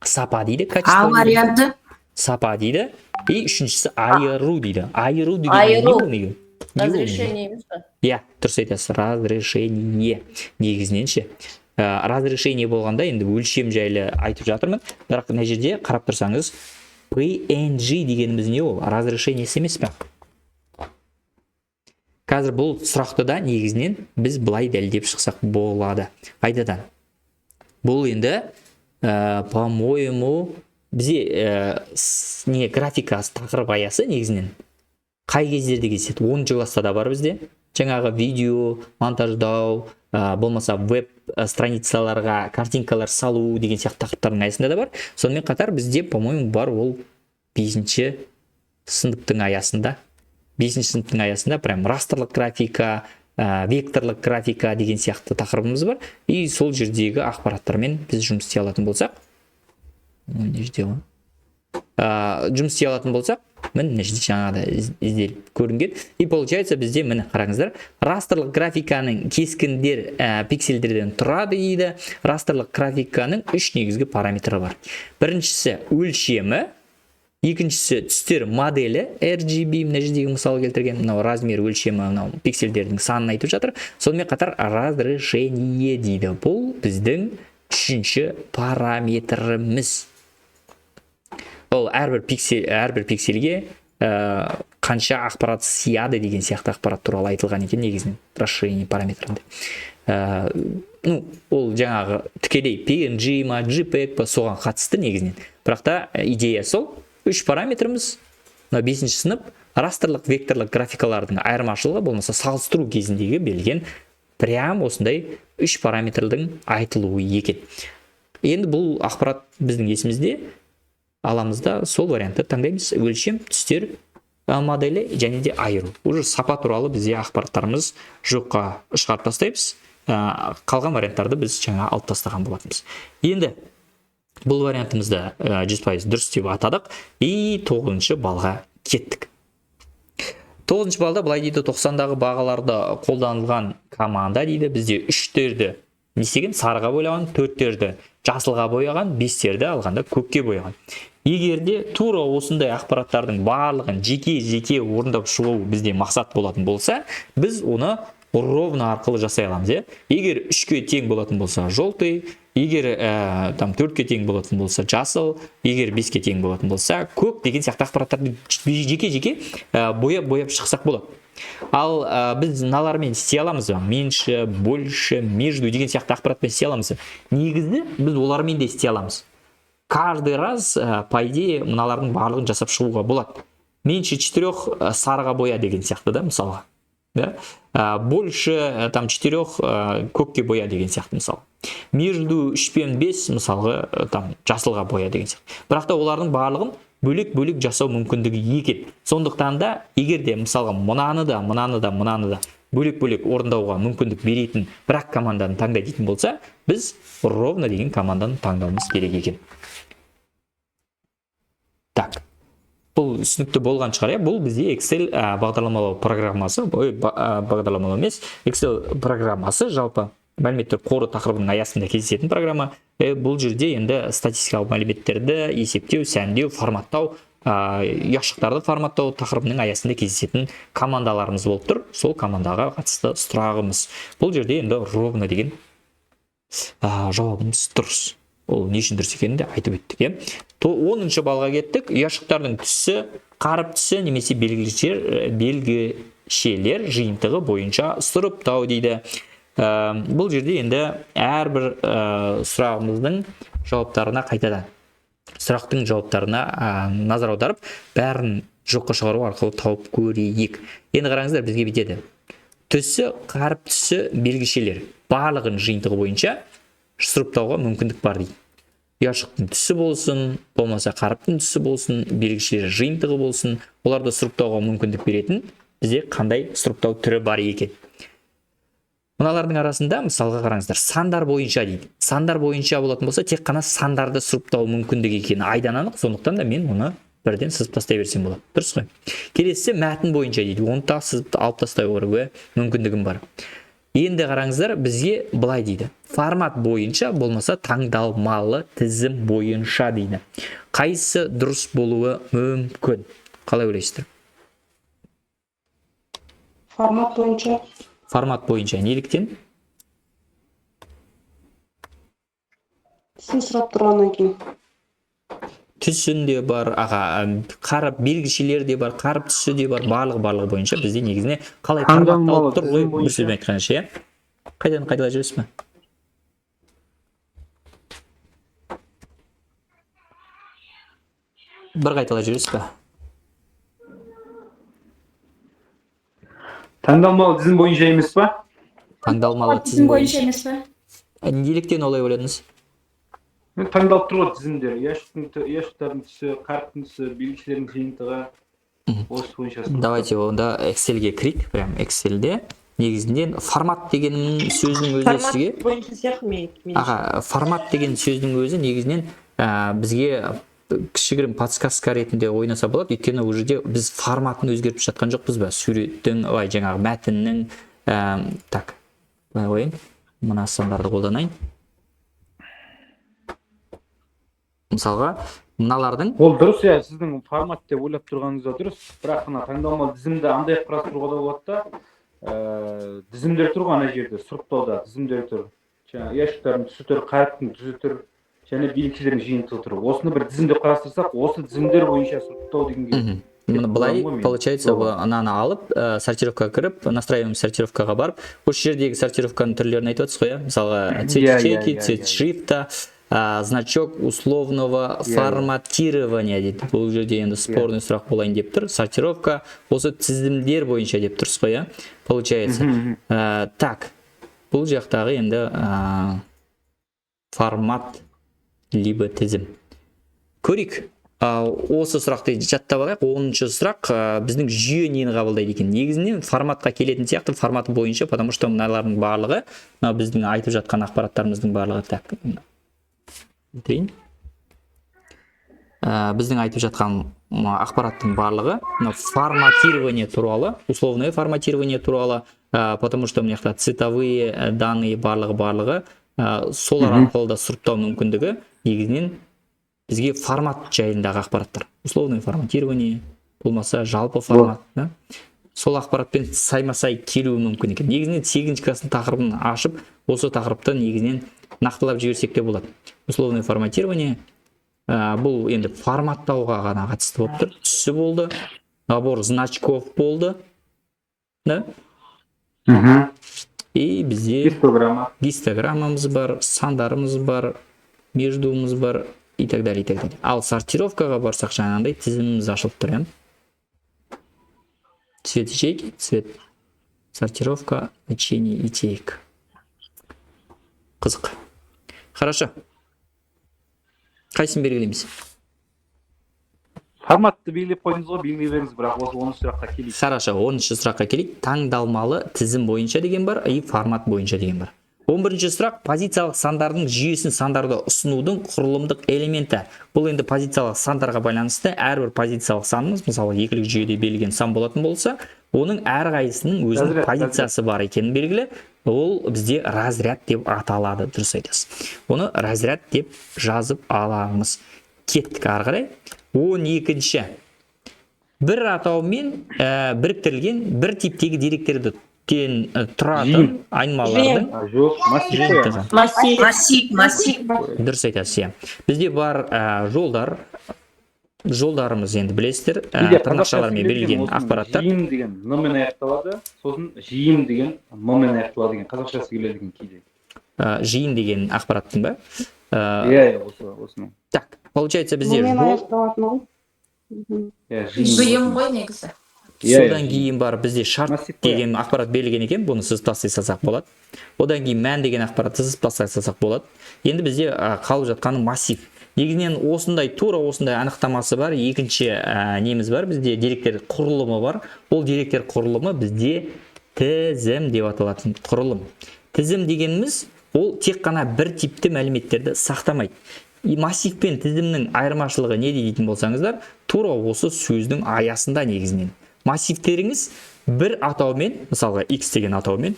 Сапа дейді, А варианты? Сапа дейді, и 3-шісі айыру дейді. Айыру деген разрешение емес пе? Дұрыс айтасыз, разрешение. Негізінен ше. Разрешение болғанда енді өлшем жайлы айтып жатырмын. Бірақ мына жерде қарап тұрсаңыз, PNG дегеніміз не ол? Разрешениесі емес пе? Қазір бұл сұрақты да негізінен біз былай дәлдеп шықсақ болады. Қайтадан. Бұл енді, по-моему, бізде графикасы тақырып аясы негізінен қай кездерде кездеседі? 10 класста да бар бізде. Жаңағы видео, монтаждау, болмаса веб страницаларға картинкалар салу деген сияқты тақырыптардың аясында да бар. Сонымен қатар бізде, по-моему, бар ол 5-ші сыныптың аясында. 5-ші сыныптың аясында прям растрлық графика, векторлық графика деген сияқты тақырыбымыз бар. И сол жердегі ақпараттармен біз жұмыс істей алатын болсақ, міне жерде жаңағыда ізделіп көрінген. И получается бізде міне қараңыздар, растрлық графиканың кескіндер пиксельдерден тұрады дейді. Растрлық графиканың 3 негізгі параметрі бар. Біріншісі өлшемі, екіншісі түстер моделі, RGB, мына жердегі мысалы келтірген, мынау размер өлшемі, мынау пиксельдердің санын айтып жатыр. Сонымен қатар разрешение дейді. Бұл біздің 3-ші параметріміз. Ол әрбір пиксельге қанша ақпарат сияды деген сияқты ақпарат туралы айтылған екен негізінен расширение параметрінде. Ол жаңағы тікелей PNG ма, JPEG па соған қатысты негізінен. Бірақ та идея сол, 3 параметріміз, 5-ші сынып, растрлық векторлық графикалардың айырмашылығы болмаса салыстыру кезіндегі берілген прям осындай 3 параметрдің айтылуы екен. Енді бұл ақпарат біздің есімізде, аламызда сол вариантты таңдаймыз. Өлшем, түстер моделі және де айыру. Уже сапа туралы бізде ақпараттарымыз жоққа шығарып тастаймыз. Қалған варианттарды біз жаңа алып тастаған болатынбыз. Енді бұл вариантымызды 100% дұрыс деп атадық и 9-шы балға кеттік. 9-шы балда былай дейді, 90-дағы бағаларды қолданылған команда дейді, бізде 3-терді не істеген? Сарыға бояған, 4-терді жасылға бояған, 5-терді алғанда көкке бояған. Егерде тура осындай ақпараттардың барлығын жеке орындап шығу бізде мақсат болатын болса, біз оны ровно арқылы жасай аламыз. Егер 3-ке тең болатын болса, желтый, егер 4-ке тең болатын болса, жасыл, егер 5-ке тең болатын болса, көк деген сияқты ақпараттарды жеке бояп шықсақ болады. Ал біз мыналармен істей аламыз ба? Меньше, больше, между деген сияқты ақпаратпен істей аламыз. Негізі біз олармен де істей аламыз. Каждый раз, по идее, мыналардың барлығын жасап шығуға болады. Меньше 4 сарыға боя деген сияқты да, мысалға. Да? Больше 4 көкке боя деген сияқты мысалы. Между 3 пен 5 мысалға жасылға боя деген сияқты. Бірақ та олардың барлығын бөлек жасау мүмкіндігі екен. Сондықтан да егерде мысалға мынаны да бөлек орындауға мүмкіндік беретін бірақ команданы таңдай дейтін болса, біз ровно деген команданы таңдауымыз керек екен. Так. Бұл түсінікті болған шығар, бұл бізде Excel бағдарламалау программасы, бағдарламалау емес, Excel программасы жалпы мәліметтер қоры тақырыбының аясында кездесетін программа. Бұл жерде енді статистикалық мәліметтерді есептеу, сәндеу, форматтау, ұяшықтарды форматтау тақырыбының аясында кездесетін командаларымыз болып тұр. Сол командаға қатысты сұрағымыз. Бұл жерде енді ровно деген жауабымыз дұрыс. Ол не үшін дұрыс екенін де айтып өттік. 10-шы балға кеттік. Ұяшықтардың түсі, қарып түсі немесе белгішелер жиынтығы бойынша сұрыптау дейді. Бұл жерде енді әрбір сұрағымыздың жауаптарына қайтадан сұрақтың жауаптарына назар аударып, бәрін жоққа шығару арқылы тауып көрейік. Енді қараңыздар, бізге бітеді. Түсі, қарып түсі, белгішелер барлығын жиынтығы бойынша сұрыптауға мүмкіндік бар дейді. Ұяшықтың түсі болсын, болмаса қарыптың түсі болсын, белгішелер жиынтығы болсын, оларды сұрыптауға мүмкіндік беретін бізде қандай сұрыптау түрі бар екен. Мыналардың арасында мысалға қараңыздар, сандар бойынша дейді. Сандар бойынша болатын болса, тек қана сандарды сұрыптау мүмкіндік екені айдан анық, сондықтан да мен оны бірден сызып тастай берсем болады. Дұрыс қой. Келесі мәтін бойынша дейді. Оны да сызып алып тастай беруге мүмкіндігім бар. Енді қараңыздар, бізге былай дейді. Формат бойынша болмаса таңдалмалы тізім бойынша дейді. Қайсы дұрыс болуы мүмкін? Қалай ойлайсыздар? Формат бойынша. Формат бойынша неліктен? Түсін сұрап тұрғаннан кейін. Түсін де бар, қарып белгішелер де бар, қарып түсі де бар, барлығы бойынша бізде негізіне қалай форматталып тұр ғой, бір сөзбен айтқанша, қайдан қайталай жүресіз бе? Бір қайталай жүресіз бе? Таңдалмалы тізім бойынша емес па? Таңдалмалы тізім бойынша емес па? Неліктен олай ойладыңыз? Таңдалып тұр ғой тізімдер. Ұяшықтардың түсі, қаріптің түсі, белгішелердің жиынтығы. Осы бойынша. Давайте онда Excel-ге кірейік, прям Excel-де. Негізінен формат деген сөздің өзі сізге. Формат бойынша сияқты формат деген сөздің өзі негізінен бізге кішігірім подсказка ретінде ойнаса болады. Өйткені ол жерде біз форматын өзгертіп жатқан жоқпыз ба? Суреттің, жаңағы мәтіннің, так. Былай қояйын. Мына сандарды қолданайын. Мысалға, мыналардың ол дұрыс, сіздің формат деп ойлап тұрғаныңыз да дұрыс. Бірақ мына таңдалмалы тізімді андай қарастыруға да болады да, тізімдер тұр ғой ана жерде, сұрыптауда тізімдер тұр. Жаңа ұяшықтардың түсі тұр, қаріптің түсі тұр, және белгішелердің жиынтығы тұр. Осыны бір тізімде қарастырсақ, осы тізімдер бойынша сұрыптау дегенге. Былай, получается, ананы алып, сортировкаға кіріп, настраиваем сортировкаға барып, осы жердегі сортировканың түрлерін айтып отырсыз ғой, мысалға, цвет ячейки, цвет шрифта, значок условного форматирования дейді. Бұл жерде енді спорный сұрақ болайын деп тұр. Сортировка осы тізімдер бойынша деп тұрсыз ғой, получается. Так, бұл жақтағы енді формат либо тізім. Көрейік. Осы сұрақты жаттап алайық. 10-шы сұрақ біздің жүйе нені қабылдайды екен? Негізінен форматқа келетін сияқты, форматы бойынша, потому что мыналардың барлығы, біздің айтып жатқан ақпараттарымыздың барлығы. Так. біздің айтып жатқан ақпараттың барлығы мына форматирование туралы, условное форматирование туралы, потому что мына жақта цветовые данные барлығы солар арқылы да сұрыптау мүмкіндігі негізінен бізге формат жайындағы ақпараттар. Условное форматирование, болмаса жалпы формат, сол ақпаратпен сайма-сай келуі мүмкін екен. Негізінен 8-ші класстың тақырыбын ашып, осы тақырыпты негізінен нақтылап жіберсек те болады. Условное форматирование бұл енді форматтауға ғана қатысты болып тұр. Түсі болды, набор значков болды, да? И бізде гистограммамыз бар, сандарымыз бар, междуымыз бар и так далее, и так далее. Ал сортировкаға барсақ жаңағындай тізіміміз ашылып тұр. Цвет ячейки, цвет, сортировка, значение ячеек. Қызық. Хорошо. Қайсын белгілейміз? Форматты белгілеп қойдыңыз ғой, белгілей беріңіз, бірақ осы 10 сұраққа келейік. Хорошо, 10-ші сұраққа келейік. Таңдалмалы тізім бойынша деген бар, и формат бойынша деген бар. 11-ші сұрақ позициялық сандардың жүйесін сандарды ұсынудың құрылымдық элементі. Бұл енді позициялық сандарға байланысты әрбір позициялық санымыз, мысалы екілік жүйеде берілген сан болатын болса, оның әрқайсысының өзінің позициясы бар екені белгілі. Ол бізде разряд деп аталады, дұрыс айтасыз. Оны разряд деп жазып аламыз. Кеттік ары қарай. 12-ші. Бір атаумен біріктірілген бір типтегі деректерді тұратын айнымалардың Массив. дұрыс айтасыз. Бізде бар жолдарымыз енді білесіздер, тырнақшалармен берілген ақпараттар. Жиым деген н-мен аяқталады, сосын жиым деген м-мен аяқталады деген қазақшасы келеді екен кейде. Жиын деген ақпараттың ба? Иә, осының. Так, получается бізде Жиым ғой негізі. содан кейін бар бізде шарт деген ақпарат берілген екен, бұны сыз тастай салсақ болады. Одан кейін мән деген ақпаратты сыз тастай салсақ болады. Енді бізде қалып жатқаны массив. Негізінен тура осындай анықтамасы бар. Екінші неміз бар, бізде деректер құрылымы бар. Ол деректер құрылымы бізде тізім деп аталатын құрылым. Тізім дегеніміз ол тек қана бір типті мәліметтерді сақтамайды. Массив пен тізімнің айырмашылығы не дейтін болсаңыздар, тура осы сөздің аясында негізінен. Массивтеріңіз бір атаумен, мысалға X деген атаумен,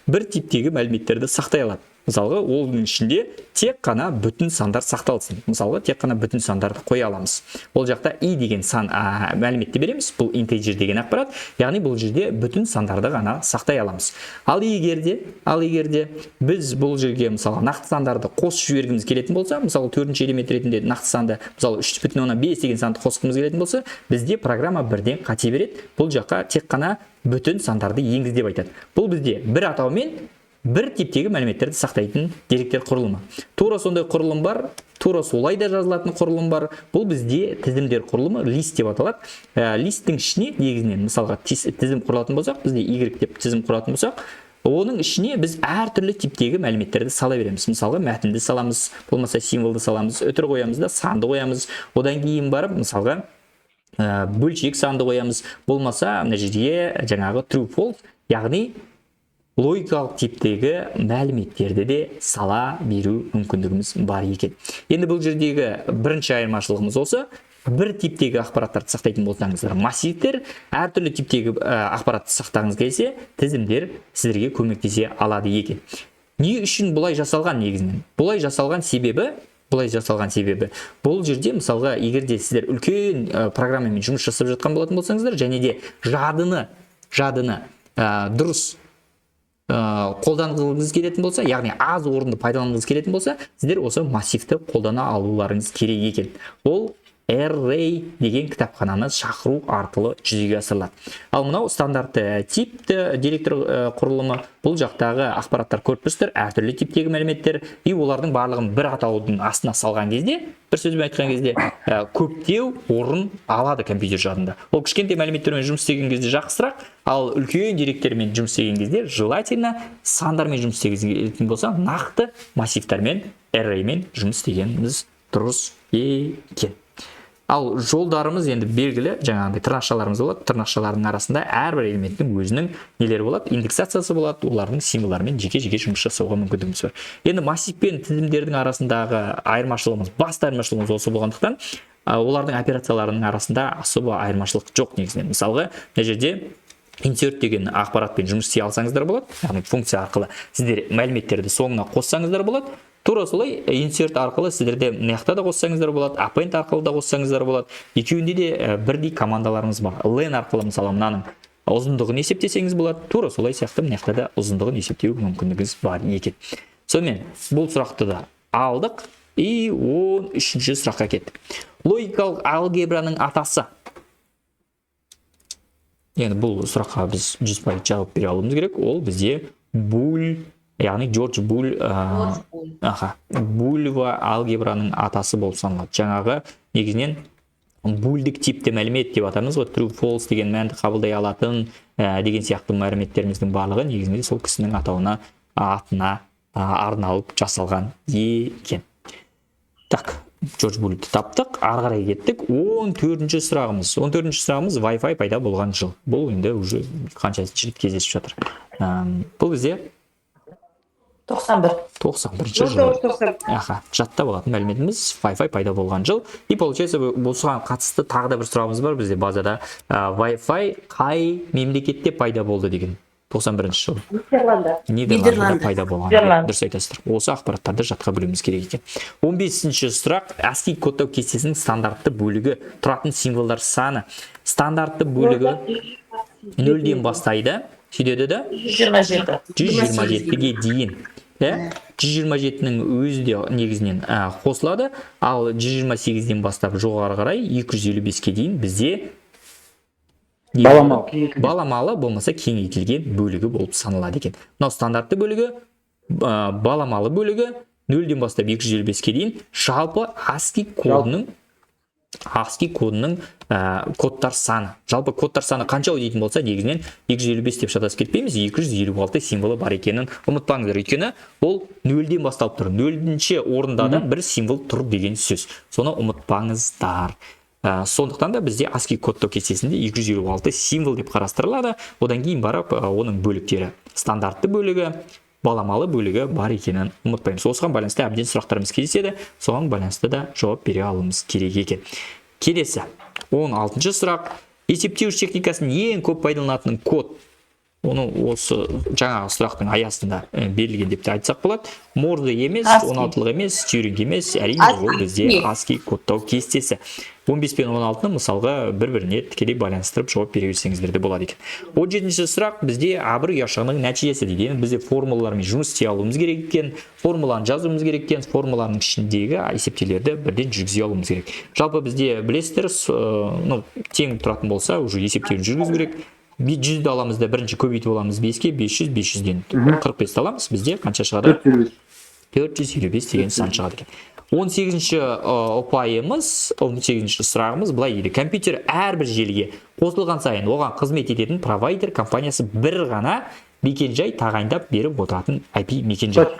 бір типтегі мәліметтерді сақтай алады. Мысалға, оның ішінде тек қана бүтін сандар сақталсын. Мысалға, тек қана бүтін сандарды қоя аламыз. Ол жақта i деген сан мәліметті береміз. Бұл integer деген ақпарат. Яғни бұл жерде бүтін сандарды ғана сақтай аламыз. Ал егерде біз бұл жерге мысалы нақты сандарды қосып жібергіміз келетін болса, мысалы 4-ші элемент ретінде нақты санды, мысалы 3,5 деген санды қосқымыз келетін болса, бізде программа бірден қате береді. Бұл жаққа тек қана бүтін сандарды енгіз деп айтады. Бұл бізде бір атаумен бір типтегі мәліметтерді сақтайтын деректер құрылымы. Тура сондай құрылым бар, тура солай да жазылатын құрылым бар. Бұл бізде тізімдер құрылымы лист деп аталады. Листтің ішіне негізінен мысалға тізім құрылатын болсақ, бізде Y деп тізім құратын болсақ, оның ішіне біз әртүрлі типтегі мәліметтерді сала береміз. Мысалға мәтінді саламыз, болмаса символды саламыз, өтір қоямыз да санды қоямыз. Одан кейін барып мысалға бөлшек санды қоямыз. Болмаса мына жерге жаңағы true false, яғни логикалық типтегі мәліметтерді де сала беру мүмкіндігіміз бар екен. Енді бұл жердегі бірінші айырмашылығымыз осы. Бір типтегі ақпараттарды сақтайтын болсаңыздар, массивтер, әртүрлі типтегі ақпаратты сақтағыңыз келсе, тізімдер сіздерге көмектесе алады екен. Не үшін бұлай жасалған негізінен? Бұлай жасалған себебі, бұл жерде мысалға, егерде сіздер үлкен программамен жұмыс жасап жатқан болатын болсаңыздар, және де жадыны дұрыс қолданғыңыз келетін болса, яғни аз орынды пайдаланғыңыз келетін болса, сіздер осы массивті қолдана алуларыңыз керек екен. Ол array деген кітапхананы шақыру арқылы жүзеге асырылады. Ал мынау стандартты типті деректер құрылымы, бұл жақтағы ақпараттар көрпістер, әртүрлі типтегі мәліметтер, и олардың барлығын бір атаудың астына салған кезде, бір сөзбен айтқан кезде, көптеу орын алады компьютер жадында. Ол кішкентай мәліметтермен жұмыс істеген кезде жақсырақ, ал үлкен деректермен жұмыс істеген кезде желательно сандармен жұмыс істеген болса, нақты массивтермен, arrayмен жұмыс істегеніміз дұрыс екен. Ал жолдарымыз енді белгілі, жаңағындай тырнақшаларымыз болады. Тырнақшалардың арасында әрбір элементтің өзінің нелері болады, индексациясы болады, олардың символдарымен жеке-жеке жұмыс жасауға мүмкіндігіміз бар. Енді массив пен тізімдердің арасындағы айырмашылығымыз, басты айырмашылығымыз осы болғандықтан, олардың операцияларының арасында особо айырмашылық жоқ негізінен. Мысалға мына жерде insert деген ақпаратпен жұмыс істей алсаңыздар болады, яғни функция арқылы сіздер мәліметтерді соңына қоссаңыздар болады. Тура солай insert арқылы сіздерде мына жақта да қоссаңыздар болады, append арқылы да қоссаңыздар болады. Екеуінде де бірдей командаларымыз бар. len арқылы мысалы мынаның ұзындығын есептесеңіз болады. Тура солай сияқты мына жақта да ұзындығын есептеу мүмкіндігіңіз бар екен. Сонымен бұл сұрақты да алдық и 13-ші сұраққа кеттік. Логикалық алгебраның атасы. Енді бұл сұраққа біз 100% жауап бере алуымыз керек. Ол бізде Буль, яғни Джордж Буль, Бульва алгебраның атасы болып саналады. Жаңағы негізінен бульдік типті мәлімет деп атамыз ғой, true false деген мәнді қабылдай алатын деген сияқты мәліметтеріміздің барлығы негізінде сол кісінің атына арналып жасалған екен. Так, Джордж Бульді таптық, ары қарай кеттік. 14-ші сұрағымыз. 14-ші сұрағымыз Wi-Fi пайда болған жыл. Бұл енді уже қанша жыл кездесіп жатыр. Бұл бізде 91-ші жыл. Жатта болатын мәліметіміз Wi-Fi пайда болған жыл. И получается бұл соған қатысты тағы да бір сұрағымыз бар бізде базада. Wi-Fi қай мемлекетте пайда болды деген. 91-ші жыл. Нидерландыда пайда болған. Дұрыс айтасыздар. Осы ақпараттарды жатқа білуіміз керек екен. 15-ші сұрақ ASCII кодтау кестесінің стандартты бөлігі тұратын символдар саны. Стандартты бөлігі 0-ден бастайды. Сөйтеді де 127-ге дейін. 127-нің өзі де негізінен қосылады, ал 128-ден бастап жоғары қарай 255-ке дейін бізде баламалы болмаса кеңейтілген бөлігі болып саналады екен. Мынау стандартты бөлігі, баламалы бөлігі 0-ден бастап 255-ке дейін жалпы ASCII кодының кодтар саны. Жалпы кодтар саны қанша дейтін болса, негізінен 255 деп шатасып кетпейміз, 256 символы бар екенін ұмытпаңыздар. Өйткені ол 0-ден басталып тұр. 0-ші орында да бір символ тұр деген сөз. Соны ұмытпаңыздар. Сондықтан да бізде ASCII кодтау кестесінде 256 символ деп қарастырылады. Одан кейін барып оның бөліктері стандартты бөлігі, баламалы бөлігі бар екенін ұмытпаймыз. Осыған байланысты әбден сұрақтарымыз кездеседі. Соған байланысты да жауап бере алуымыз керек екен. Келесі 16-ші сұрақ. Есептеуіш техникасының ең көп пайдаланатын код. Оны осы жаңағы сұрақтың аясында берілген деп те айтсақ болады. Морзе емес, 16-лық емес, Тьюринг емес, әрине ол бізде ASCII кодтау кестесі. 15 пен 16-ны мысалға бір-біріне тікелей байланыстырып жауап бере берсеңіздер де болады екен. 17-ші сұрақ бізде абыр ұяшығының нәтижесі деген. Бізде формулалармен жұмыс істей алуымыз керек екен, формуланы жазуымыз керек екен, формуланың ішіндегі есептеулерді бірден жүргізе алуымыз керек. Жалпы бізде білесіздер, тең тұратын болса, уже есептеуін жүргізу керек. 100-ді аламыз да бірінші көбейтіп аламыз 5-ке, 500, 500-ден 45 аламыз. Бізде қанша шығады? 455 деген сан шығады екен. 18-ші ұпайымыз, 18-ші сұрағымыз былай дейді. Компьютер әрбір желіге қосылған сайын оған қызмет ететін провайдер компаниясы бір ғана мекен-жай тағайындап беріп отыратын IP мекен-жай.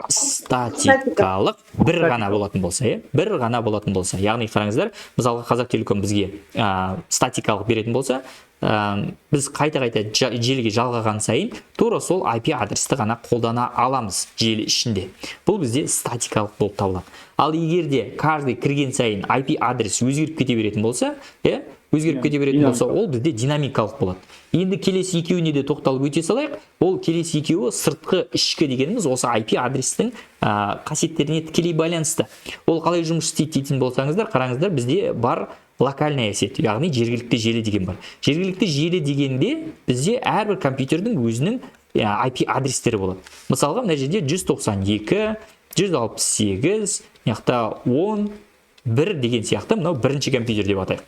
Статикалық бір ғана болатын болса, бір ғана болатын болса. Яғни қараңыздар, мысалға Қазақтелеком бізге статикалық беретін болса, біз қайта-қайта желіге жалғаған сайын тура сол IP адресті ғана қолдана аламыз желі ішінде. Бұл бізде статикалық болып табылады. Ал егерде каждый кірген сайын IP адрес өзгеріп кете беретін болса, ол бізде динамикалық болады. Енді келесі екеуіне де тоқталып өте салайық. Ол келесі екеуі сыртқы ішкі дегеніміз осы IP адрестің қасиеттеріне тікелей байланысты. Ол қалай жұмыс істейді дейтін болсаңыздар, қараңыздар, бізде бар локальная сеть, яғни жергілікті желі деген бар. Жергілікті желі дегенде бізде әрбір компьютердің өзінің IP адрестері болады. Мысалға мына жерде 192, 168, яқта 10, 1 деген сияқты, мынау бірінші компьютер деп атайық.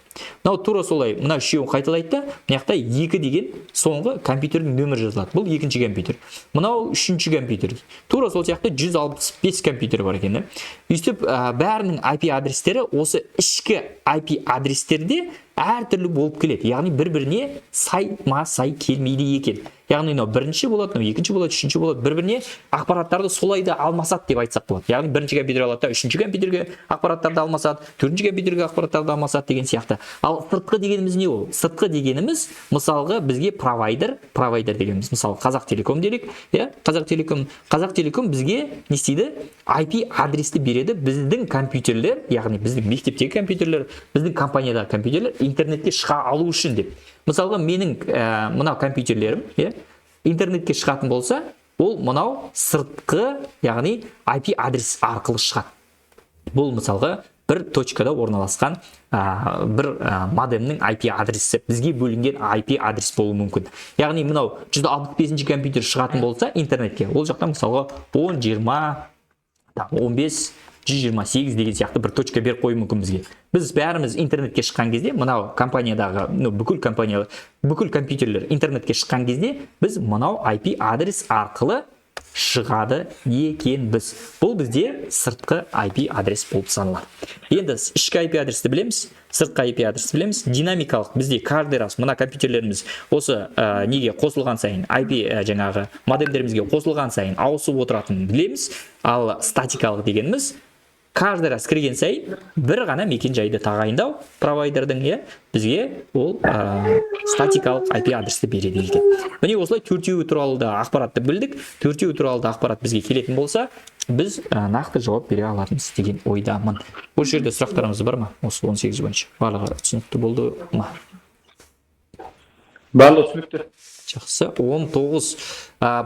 Мынау тура солай, мынау үшеуін қайталайды да, мынақта 2 деген соңғы компьютердің нөмірі жазылады. Бұл екінші компьютер. Мынау үшінші компьютер. Тура сол сияқты 165 компьютер бар екен. Өйстіп бәрінің IP адрестері осы ішкі IP адрестерде әртүрлі болып келеді. Яғни бір-біріне сай келмейді екен. Яғни мынау бірінші болады, мынау екінші болады, үшінші болады, бір-біріне ақпараттарды солай да алмасады деп айтсақ болады. Яғни бірінші компьютер алады да үшінші компьютерге ақпараттарды алмасады, төртінші компьютерге ақпараттарды алмасады деген сияқты. Ал сыртқы дегеніміз не ол? Сыртқы дегеніміз мысалға бізге провайдер дегеніміз, мысалы Қазақтелеком делік, иә? Қазақтелеком бізге не істейді? IP адресті береді. Біздің компьютерлер, яғни біздің мектептегі компьютерлер, біздің компаниядағы компьютерлер интернетке шыға алу үшін деп. Мысалға менің мынау компьютерлерім, интернетке шығатын болса, ол мынау сыртқы, яғни IP адрес арқылы шығады. Бұл мысалға бір точкада орналасқан бір модемнің IP адресі, бізге бөлінген IP адрес болуы мүмкін. Яғни мынау 165-ші компьютер шығатын болса интернетке, ол жақта мысалға 10, 20, 15, 128 деген сияқты бір точка беріп қою мүмкін бізге. Біз бәріміз интернетке шыққан кезде, мынау компаниядағы бүкіл компьютерлер интернетке шыққан кезде, біз мынау IP адрес арқылы шығады екенбіз. Бұл бізде сыртқы IP адрес болып саналады. Енді ішкі IP адресті білеміз, сыртқы IP адресті білеміз. Динамикалық бізде каждый раз мына компьютерлеріміз осы неге қосылған сайын, IP жаңағы модемдерімізге қосылған сайын ауысып отыратынын білеміз. Ал статикалық дегеніміз каждый раз кірген сайын бір ғана мекен жайды тағайындау провайдердің, бізге ол статикалық IP адресті береді екен. Міне осылай төртеуі туралы да ақпаратты білдік. Төртеуі туралы да ақпарат бізге келетін болса, біз нақты жауап бере алармыз деген ойдамын. Осы жерде сұрақтарымыз бар ма? Осы 18 бойынша. Барлығы түсінікті болды ма? Барлығы түсінікті. Жақсы. 19.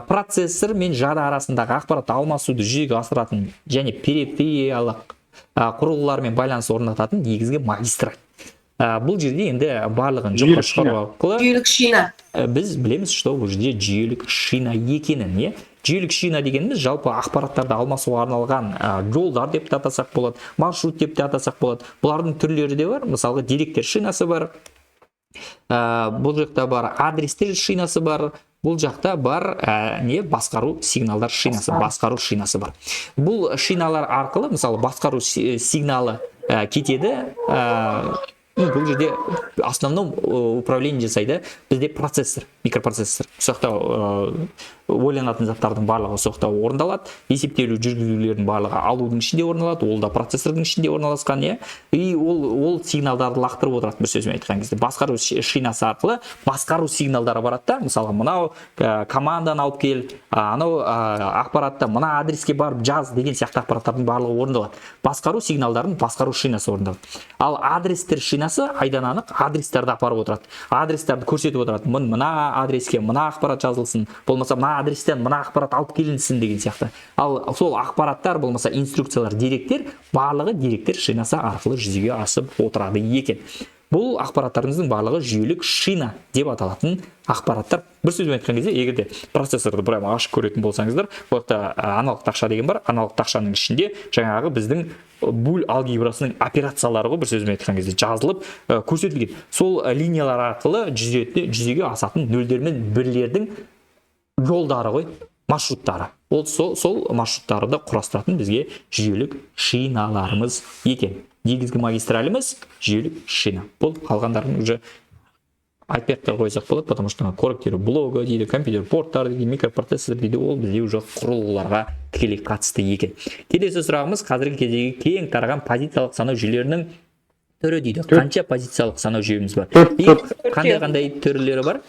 Процессор мен жады арасындағы ақпаратты алмасуды жүзеге асыратын және перифериялық құрылғылармен байланыс орнататын негізгі магистраль. Бұл жерде енді барлығын жоққа шығару арқылы Жүйелік шина. біз білеміз, что бұл жерде жүйелік шина екенін, Жүйелік шина дегеніміз жалпы ақпараттарды алмасуға арналған жолдар деп те атасақ болады, маршрут деп те атасақ болады. Бұлардың түрлері де бар. Мысалға деректер шинасы бар. Бұл жақта бар адрестер шинасы бар. Бұл жақта бар басқару сигналдар шинасы, бар. Бұл шиналар арқылы, мысалы, басқару сигналы кетеді. Бұл жерде основном управление жасайды бізде процессор, микропроцессор. Соқта ойланатын заттардың барлығы соқта орындалады. Есептелу жүргізулердің барлығы алудың ішінде орындалады. Ол да процессордың ішінде орналасқан, и ол сигналдарды лақтырып отырады, бір сөзбен айтқан кезде. Басқару шинасы арқылы басқару сигналдары барады да. Мысалы, мынау команданы алып кел, анау ақпаратты мына адреске барып жаз деген сияқты ақпараттардың барлығы орындалады. Басқару сигналдарын басқару шинасы орындалады. Ал адрестер шинасы айдан анық адрестерді апарып отырады. Адрестерді көрсетіп отырады. Мына адреске мына ақпарат жазылсын, болмаса мына адрестен мына ақпарат алып келінсін деген сияқты. Ал сол ақпараттар, болмаса инструкциялар, деректер, барлығы деректер шинасы арқылы жүзеге асып отырады екен. Бұл ақпараттарыңыздың барлығы жүйелік шина деп аталатын ақпараттар. Бір сөзбен айтқан кезде, егерде процессорды прямо ашып көретін болсаңыздар, бұл жақта аналог тақша деген бар. Аналог тақшаның ішінде жаңағы біздің буль алгебрасының операциялары, бір сөзбен айтқан кезде жазылып көрсетілген. Сол линиялар арқылы жүзеге асатын нөлдер мен бірлердің жолдары, маршруттары. Ол сол маршруттарды құрастыратын бізге жүйелік шиналарымыз екен. Негізгі магистраліміз жүйелік шина. Бұл қалғандарын уже айтпаққа қойсақ болады, потому что корректері блога дейді, компьютер порттар дейді, микропроцессор дейді, ол бізде уже құрылғыларға тікелей қатысты екен. Келесі сұрағымыз қазіргі кездегі кең тараған позициялық санау жүйелерінің түрі дейді. Қанша позициялық санау жүйеміз бар? Қандай түрлері бар?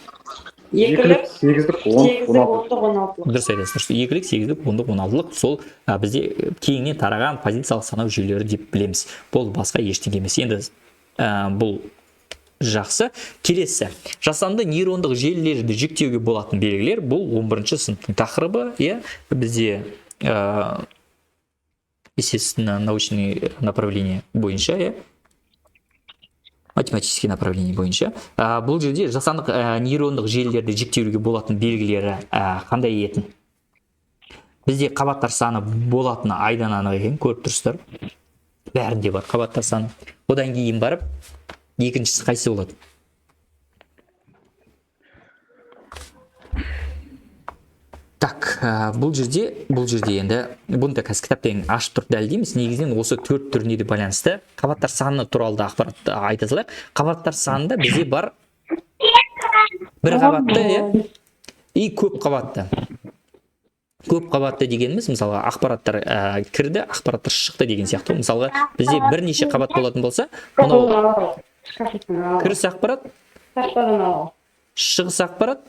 Екілік, сегіздік, 16. Дұрыс айтасыз. Екілік, сегіздік, 16-лық сол бізде кеңінен тараған позициялық санау жүйелері деп білеміз. Бұл басқа ештеңе емес. Енді бұл жақсы. Келесі. Жасанды нейрондық желілерді жіктеуге болатын белгілер. Бұл 11-ші сыныптың тақырыбы. Бізде естественно научный направление бойынша, математический направление бойынша. Бұл жерде жасандық нейрондық желілерді жіктеуге болатын белгілері қандай етін? Бізде қабаттар саны болатыны айдан анық екен, көріп тұрсыздар. Бәрінде бар қабаттар саны. Одан кейін барып, екіншісі қайсы болады? Так, бұл жерде енді бұны да қазір кітаптан ашып тұрып дәлелдейміз. Негізінен осы 4 түріне де байланысты қабаттар саны туралы да ақпарат айта салайық. Қабаттар санында бізде бар бір қабатты и көп қабатты. Көп қабатты дегеніміз мысалға ақпараттар кірді, ақпараттар шықты деген сияқты. Мысалға бізде бірнеше қабат болатын болса, мынау кіріс ақпарат, шығыс ақпарат,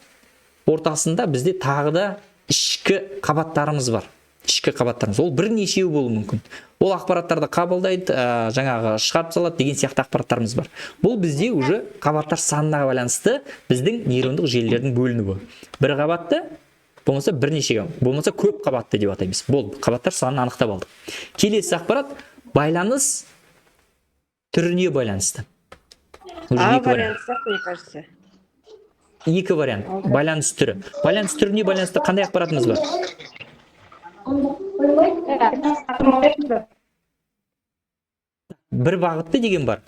ортасында бізде тағы да ішкі қабаттарымыз бар. Ішкі қабаттарымыз. Ол бірнешеу болуы мүмкін. Ол ақпараттарды қабылдайды, жаңағы шығарып салады деген сияқты ақпараттарымыз бар. Бұл бізде уже қабаттар санына байланысты біздің нейрондық желілердің бөлінуі. Бір қабатты, болмаса бірнеше, болмаса көп қабатты деп атаймыз. Болды, қабаттар санын анықтап алдық. Келесі ақпарат байланыс түріне байланысты. Екі вариант. Байланыс түрі. Байланыс түріне байланысты қандай ақпаратымыз бар? Бір бағытты деген бар.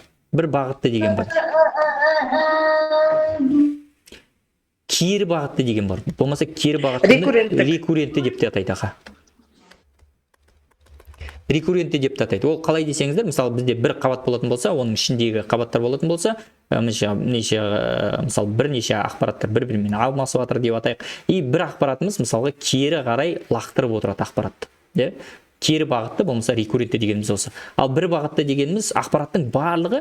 Кері бағытты деген бар. Болмаса кері бағытты рекуррентті деп те атайды. Рекуррентті деп те атайды. Ол қалай десеңіздер, мысалы бізде бір қабат болатын болса, оның ішіндегі қабаттар болатын болса, мысалы бірнеше ақпараттар бір-бірімен алмасып жатыр деп атайық. И бір ақпаратымыз мысалға кері қарай лақтырып отырады ақпаратты. Кері бағытты болмаса рекуррентті дегеніміз осы. Ал бір бағытты дегеніміз ақпараттың барлығы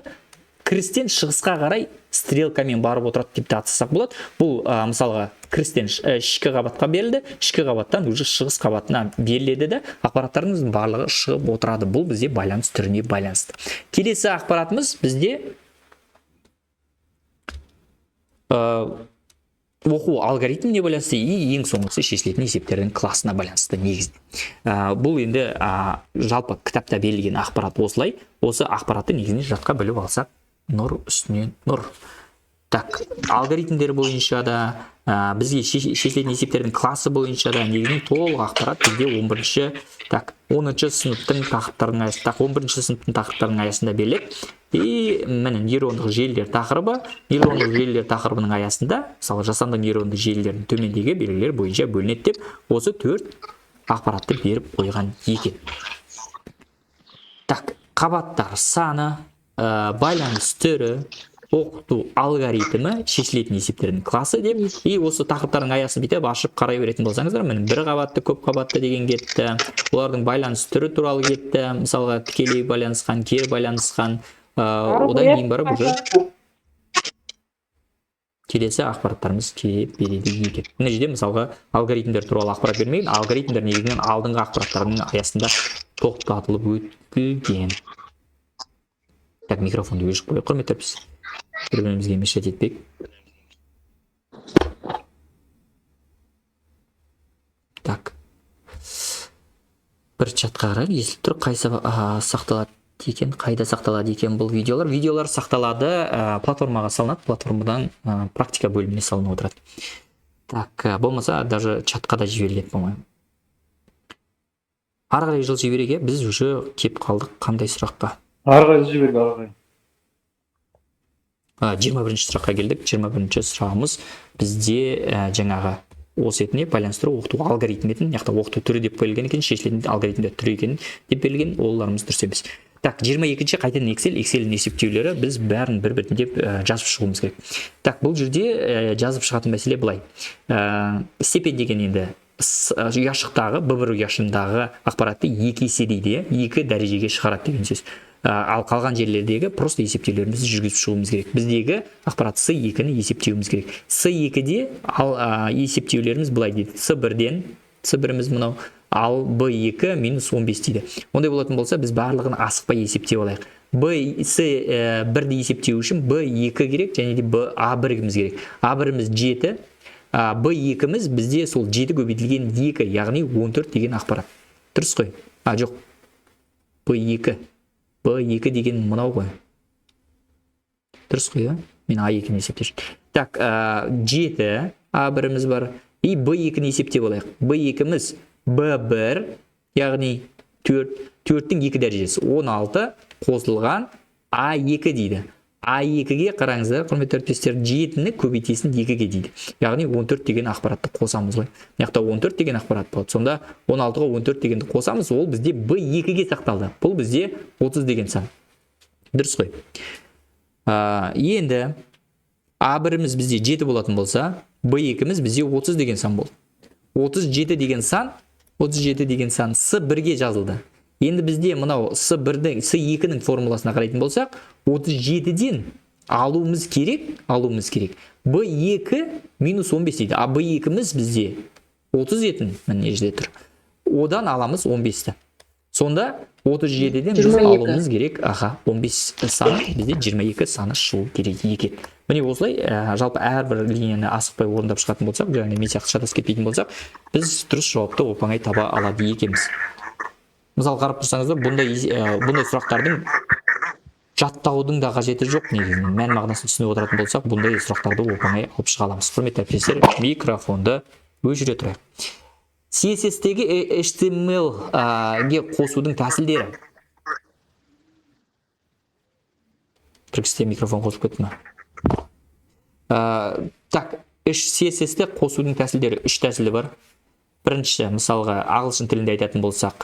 кірістен шығысқа қарай стрелкамен барып отырады деп те атасақ болады. Бұл мысалға кірістен ішкі қабатқа берілді, ішкі қабаттан уже шығыс қабатына беріледі де ақпараттарымыздың барлығы шығып отырады. Бұл бізде байланыс түріне байланысты. Келесі ақпаратымыз бізде оқу алгоритміне байланысты и ең соңғысы шешілетін есептердің классына байланысты негізінде. Бұл енді жалпы кітапта берілген ақпарат осылай. Осы ақпаратты негізінде жатқа біліп алсақ, нұр үстінен нұр. Так, алгоритмдер бойынша да, бізге шешілетін есептердің классы бойынша да негізінде толық ақпарат бізде 10-шы сыныптың тақырыптарының аясында, 11-шы сыныптың тақырыптарының аясында беріледі. И міне нейрондық желілер тақырыбы, нейрондық желілер тақырыбының аясында, мысалы жасанды нейрондық желілердің төмендегі белгілер бойынша бөлінеді деп, осы 4 ақпаратты беріп қойған екен. Так, қабаттар саны, байланыс түрі, оқыту алгоритмі, шешілетін есептердің классы деп, и осы тақырыптардың аясын бүйтіп ашып қарай беретін болсаңыздар, міне бір қабатты, көп қабатты деген кетті. Олардың байланыс түрі туралы кетті. Мысалға тікелей байланысқан, кері байланысқан, одан кейін барып уже келесі ақпараттарымыз келіп береді екен. Мына жерде мысалға алгоритмдер туралы ақпарат бермеген, алгоритмдер негізінен алдыңғы ақпараттардың аясында тоқтатылып өтілген. Так, микрофонды өшіп қойып құрметтірпіз. Бір-бірімізге мешет етпек. Так. Бір чатқа қарайық, естіліп тұр, қайсы сақталады екен, қайда сақталады екен бұл видеолар. Видеолар сақталады, платформаға салынады, платформадан практика бөліміне салынып отырады. Так, болмаса даже чатқа да жіберіледі, по-моему. Ары қарай жыл жібереге біз уже кеп қалдық қандай сұраққа? Ары қарай жіберге, ары қарай. 21-ші сұраққа келдік. 21-ші сұрағымыз бізде жаңағы осы етіне байланыстыру оқыту алгоритмі етін, яқты оқыту түрі деп берілген екен, шешілетін алгоритмдер түрі екен деп берілген, оларымыз дұрыс емес. Так, 22-ші қайтадан Excel-дің есептеулері біз бәрін бір-бірден жазып шығуымыз керек. Так, бұл жерде жазып шығатын мәселе былай. Степень деген енді ұяшықтағы, B1 ұяшындағы ақпаратты 2 есе дейді, 2 дәрежеге шығарады деген сөз. Ал қалған жерлердегі просто есептеулерімізді жүргізіп шығуымыз керек. Біздегі ақпарат C2-ні есептеуіміз керек. C2-де есептеулеріміз былай дейді. C1-іміз мынау, ал B2 минус 15 дейді. Ондай болатын болса, біз барлығын асықпай есептеп алайық. C1-ді есептеу үшін B2 керек, және де A1-іміз керек. A1-іміз 7, B2-іміз бізде сол 7 көбейтілген 2, яғни 14 деген ақпарат. Дұрыс қой? Жоқ. B2 деген мынау ғой. Дұрыс қой, мен A2-ні есептеп жүрмін. Так, 7 A1-іміз бар. И B2-ні есептеп алайық. B2-іміз B1, яғни 4-тің 2 дәрежесі. 16 қосылған A2 дейді. A2-ге қараңыздар, құрметті әріптестер, 7-ні көбейтесін 2-ге дейді. Яғни 14 деген ақпаратты қосамыз ғой. Яқта 14 деген ақпарат болады. Сонда 16-ға 14 дегенді қосамыз, ол бізде B2-ге сақталды. Бұл бізде 30 деген сан. Дұрыс қой. Енді A1-іміз бізде 7 болатын болса, B2-іміз бізде 30 деген сан болды. 37 деген сан S1-ге жазылды. Енді бізде мынау S2-ның формуласына қарайтын болсақ, 37-ден алуымыз керек. B2 минус 15 дейді. А B2-міз бізде 37, міне жерде тұр. Одан аламыз 15-ті. Сонда 37-ден біз алуымыз керек. 15 саны бізде 22 саны шығу керек екен. Міне осылай, жалпы әрбір линияны асықпай орындап шығатын болсақ, және мен сияқты шатасып кетпейтін болсақ, біз дұрыс жауапты оп-оңай таба алады екенбіз. Мысалы қарап тұрсаңыздар, бұндай сұрақтардың жаттаудың да қажеті жоқ. Негізінен мән мағынасын түсініп отыратын болсақ, бұндай сұрақтарды оп-оңай алып шыға аламыз. Құрметті әріптестер, микрофонды өшіре тұрайық. CSS-тегі HTML-ге қосудың тәсілдері. Бірікісте микрофон қосып кетті ме? Так, CSS-те қосудың тәсілдері 3 тәсілі бар. Бірінші, мысалға, ағылшын тілінде айтатын болсақ,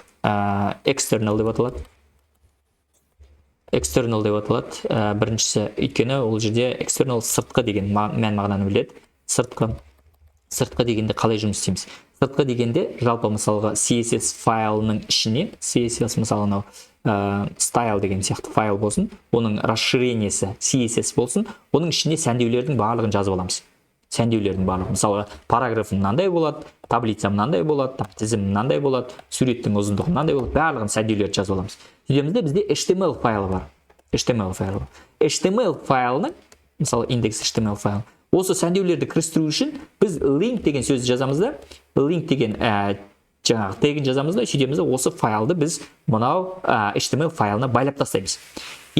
external деп аталады. Біріншісі, өйткені ол жерде external сыртқы деген мән мағынаны біледі. Сыртқы дегенде қалай жұмыс істейміз? Сыртқы дегенде жалпы мысалға CSS файлының ішіне, CSS мысалы style деген сияқты файл болсын, оның расширениесі CSS болсын, оның ішіне сәндеулердің барлығын жазып аламыз. Мысалға параграф мынандай болады, таблица мынандай болады, тізім мынандай болады, суреттің ұзындығы мынандай болады, барлығын сәндеулерді жазып аламыз. Сөйтемізде бізде HTML файлы бар. HTML файлының, мысалы индекс HTML файл. Осы сәндеулерді кірістіру үшін біз link деген сөзді жазамыз да, link деген жаңағы тегін жазамыз да, сөйтемізде осы файлды біз мынау HTML файлына байлап тастаймыз.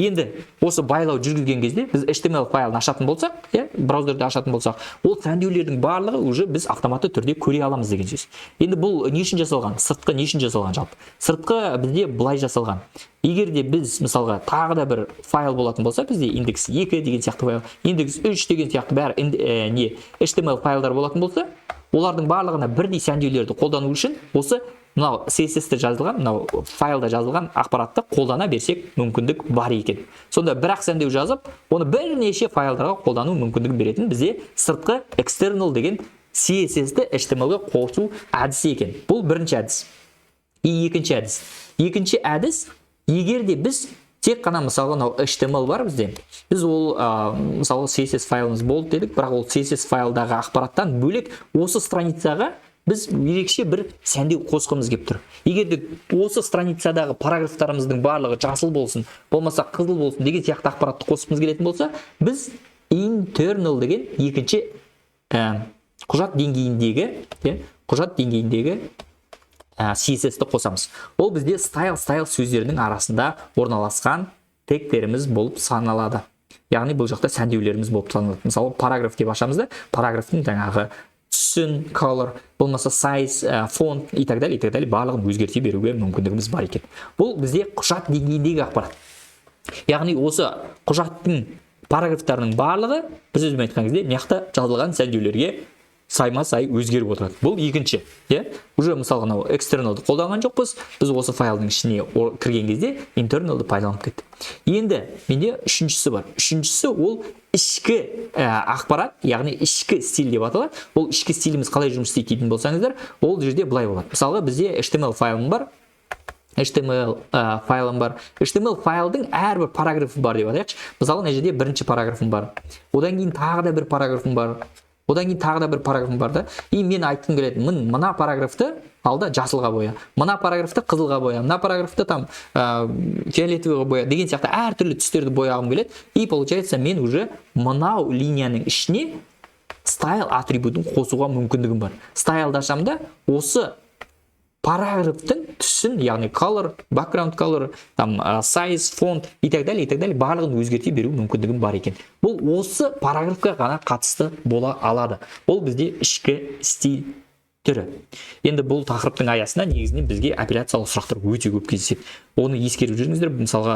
Енді осы байлау жүргізген кезде біз HTML файлын ашатын болсақ, браузерді ашатын болсақ, ол сәндеулердің барлығы уже біз автоматты түрде көре аламыз деген сөз. Енді бұл не үшін жасалған? Сыртқы не үшін жасалған жалпы? Сыртқы бізде былай жасалған. Егер де біз мысалға тағы да бір файл болатын болса, бізде индекс 2 деген сияқты файл, индекс 3 деген сияқты бәрі HTML файлдар болатын болса, олардың барлығына бірдей сәндеулерді қолдану үшін осы мынау CSS-те жазылған, мынау файлда жазылған ақпаратты қолдана берсек мүмкіндік бар екен. Сонда бір-ақ сәндеу жазып, оны бірнеше файлдарға қолдану мүмкіндігін беретін бізде сыртқы external деген CSS-ті HTML-ге қосу әдісі екен. Бұл бірінші әдіс. Екінші әдіс, егер де біз тек қана мысалға HTML бар бізде, біз ол мысалы CSS файлымыз болды дедік, бірақ ол CSS файлдағы ақпараттан бөлек осы страницаға біз ерекше бір сәндеу қосқымыз келіп тұр. Егер де осы страницадағы параграфтарымыздың барлығы жасыл болсын, болмаса қызыл болсын деген сияқты ақпаратты қосқымыз келетін болса, біз internal деген екінші құжат деңгейіндегі CSS-ті қосамыз. Ол бізде style сөздерінің арасында орналасқан тегтеріміз болып саналады. Яғни бұл жақта сәндеулеріміз болып саналады. Мысалы параграф деп ашамыз да, параграфтың жаңағы түсін, color, болмаса size, font и так далее, барлығын өзгерте беруге мүмкіндігіміз бар екен. Бұл бізде құжат деңгейіндегі ақпарат. Яғни осы құжаттың параграфтарының барлығы, бір сөзбен айтқан кезде, мықты жазылған сәндеулерге сайма-сай өзгеріп отырады. Бұл екінші. Уже мысалға экстерналды қолданған жоқпыз, біз осы файлдың ішіне кірген кезде интерналды пайдаланып кеттік. Енді менде үшіншісі бар. Үшіншісі ол ішкі ақпарат, яғни ішкі стиль деп аталады. Ол ішкі стиліміз қалай жұмыс істейтін болсаңыздар, ол жерде былай болады. Мысалға бізде HTML файлым бар. HTML файлдың әрбір параграфы бар деп атайықшы. Мысалы, мына жерде бірінші параграфым бар. Одан кейін тағы да бір параграфым бар. Да. И мен айтқым келеді, мына параграфты алда жасылға боя, мына параграфты қызылға боя, мына параграфты там фиолетовыйға боя деген сияқты әртүрлі түстерді бояғым келеді. И получается мен уже мынау линияның ішіне style атрибутын қосуға мүмкіндігім бар. Style'ды ашамда осы параграфтың түсін, яғни color, background color, там size, font и так далее, барлығын өзгерте беру мүмкіндігім бар екен. Бұл осы параграфқа ғана қатысты бола алады. Ол бізде ішкі стиль түрі. Енді бұл тақырыптың аясында негізінен бізге операциялық сұрақтар өте көп кездеседі. Оны ескеріп жүріңіздер. Мысалға,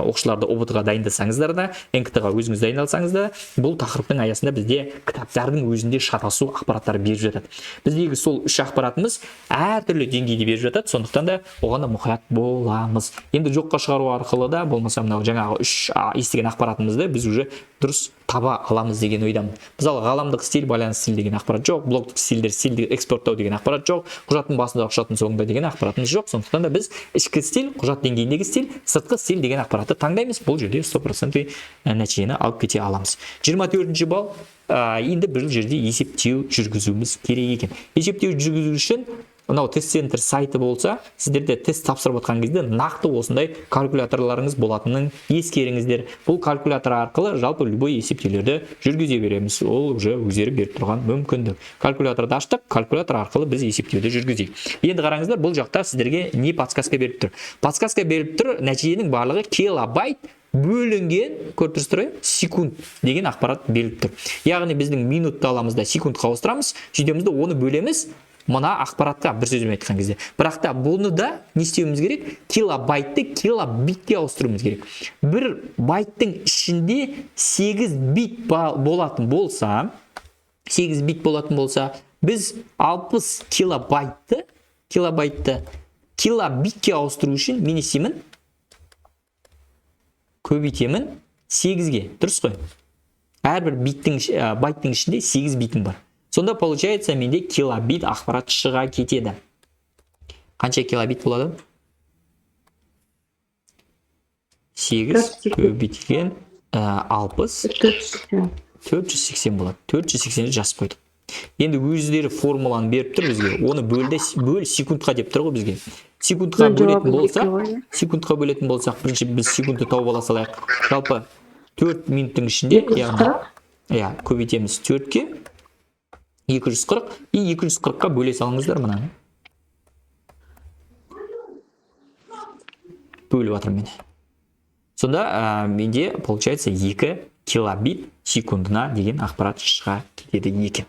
оқушыларды ОБТ-ға дайындасаңыздар да, НКТ-ға өзіңіз дайындалсаңыз да, бұл тақырыптың аясында бізде кітаптардың өзінде шатасу ақпараттары беріп жатады. Біздегі сол үш ақпаратымыз әртүрлі деңгейде беріп жатады, сондықтан да оған да мұқият боламыз. Енді жоққа шығару арқылы да, болмаса мынау жаңағы үш естіген ақпаратымызды біз уже дұрыс таба аламыз деген ойдамын. Мысалы, ғаламдық стиль, байланыс стиль деген ақпарат жоқ, блоктық стильдер, стильді экспорттау деген ақпарат жоқ, құжаттың басында, құжаттың соңында деген ақпаратымыз жоқ. Сондықтан да біз ішкі стиль, құжат деңгейіндегі стиль, сыртқы стиль деген ақпаратты таңдаймыз. Бұл жерде 100% нәтижені алып кете аламыз. 24-ші балл. Енді бір жерде есептеу жүргізуіміз керек екен. Есептеу жүргізу үшін мынау тест центр сайты болса, сіздерде тест тапсырып отқан кезде нақты осындай калькуляторларыңыз болатынын ескеріңіздер. Бұл калькулятор арқылы жалпы любой есептеулерді жүргізе береміз. Ол уже өздері беріп тұрған мүмкіндік. Калькуляторды аштық, калькулятор арқылы біз есептеуді жүргізейік. Енді қараңыздар, бұл жақта сіздерге не подсказка беріп тұр? Подсказка беріп тұр, нәтиженің барлығы килобайт бөлінген, көріп тұрсыздар, секунд деген ақпарат беріліп тұр. Яғни біздің минутты аламыз да секундқа ауыстырамыз, сөйтеміз де оны бөлеміз мына ақпаратқа, бір сөзбен айтқан кезде. Бірақ та бұны да не істеуіміз керек? Килобайтты килобитке ауыстыруымыз керек. Бір байттың ішінде 8 бит болатын болса, біз 60 килобайтты килобитке ауыстыру үшін мен істеймін? Көбейтемін 8-ге. Дұрыс қой? Әрбір байттың ішінде 8 битім бар. Сонда получается менде килобит ақпарат шыға кетеді. Қанша килобит болады? 8 көбейтілген 60 480 болады. 480-ді жазып қойдық. Енді өздері формуланы беріп тұр бізге. Оны бөл секундқа деп тұр ғой бізге. Секундқа бөлетін болсақ, бірінші біз секундты тауып ала салайық. Жалпы 4 минуттың ішінде, көбейтеміз 4-ке 240 и 240-қа бөле салыңыздар мұнаны. Бөліп атыр мені. Сонда менде получается 2 килобит секундына деген ақпарат шыға кетеді екен.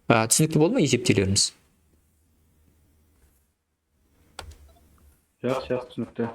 Түсінікті болды ма есептеулеріміз? Жақсы, түсінікті.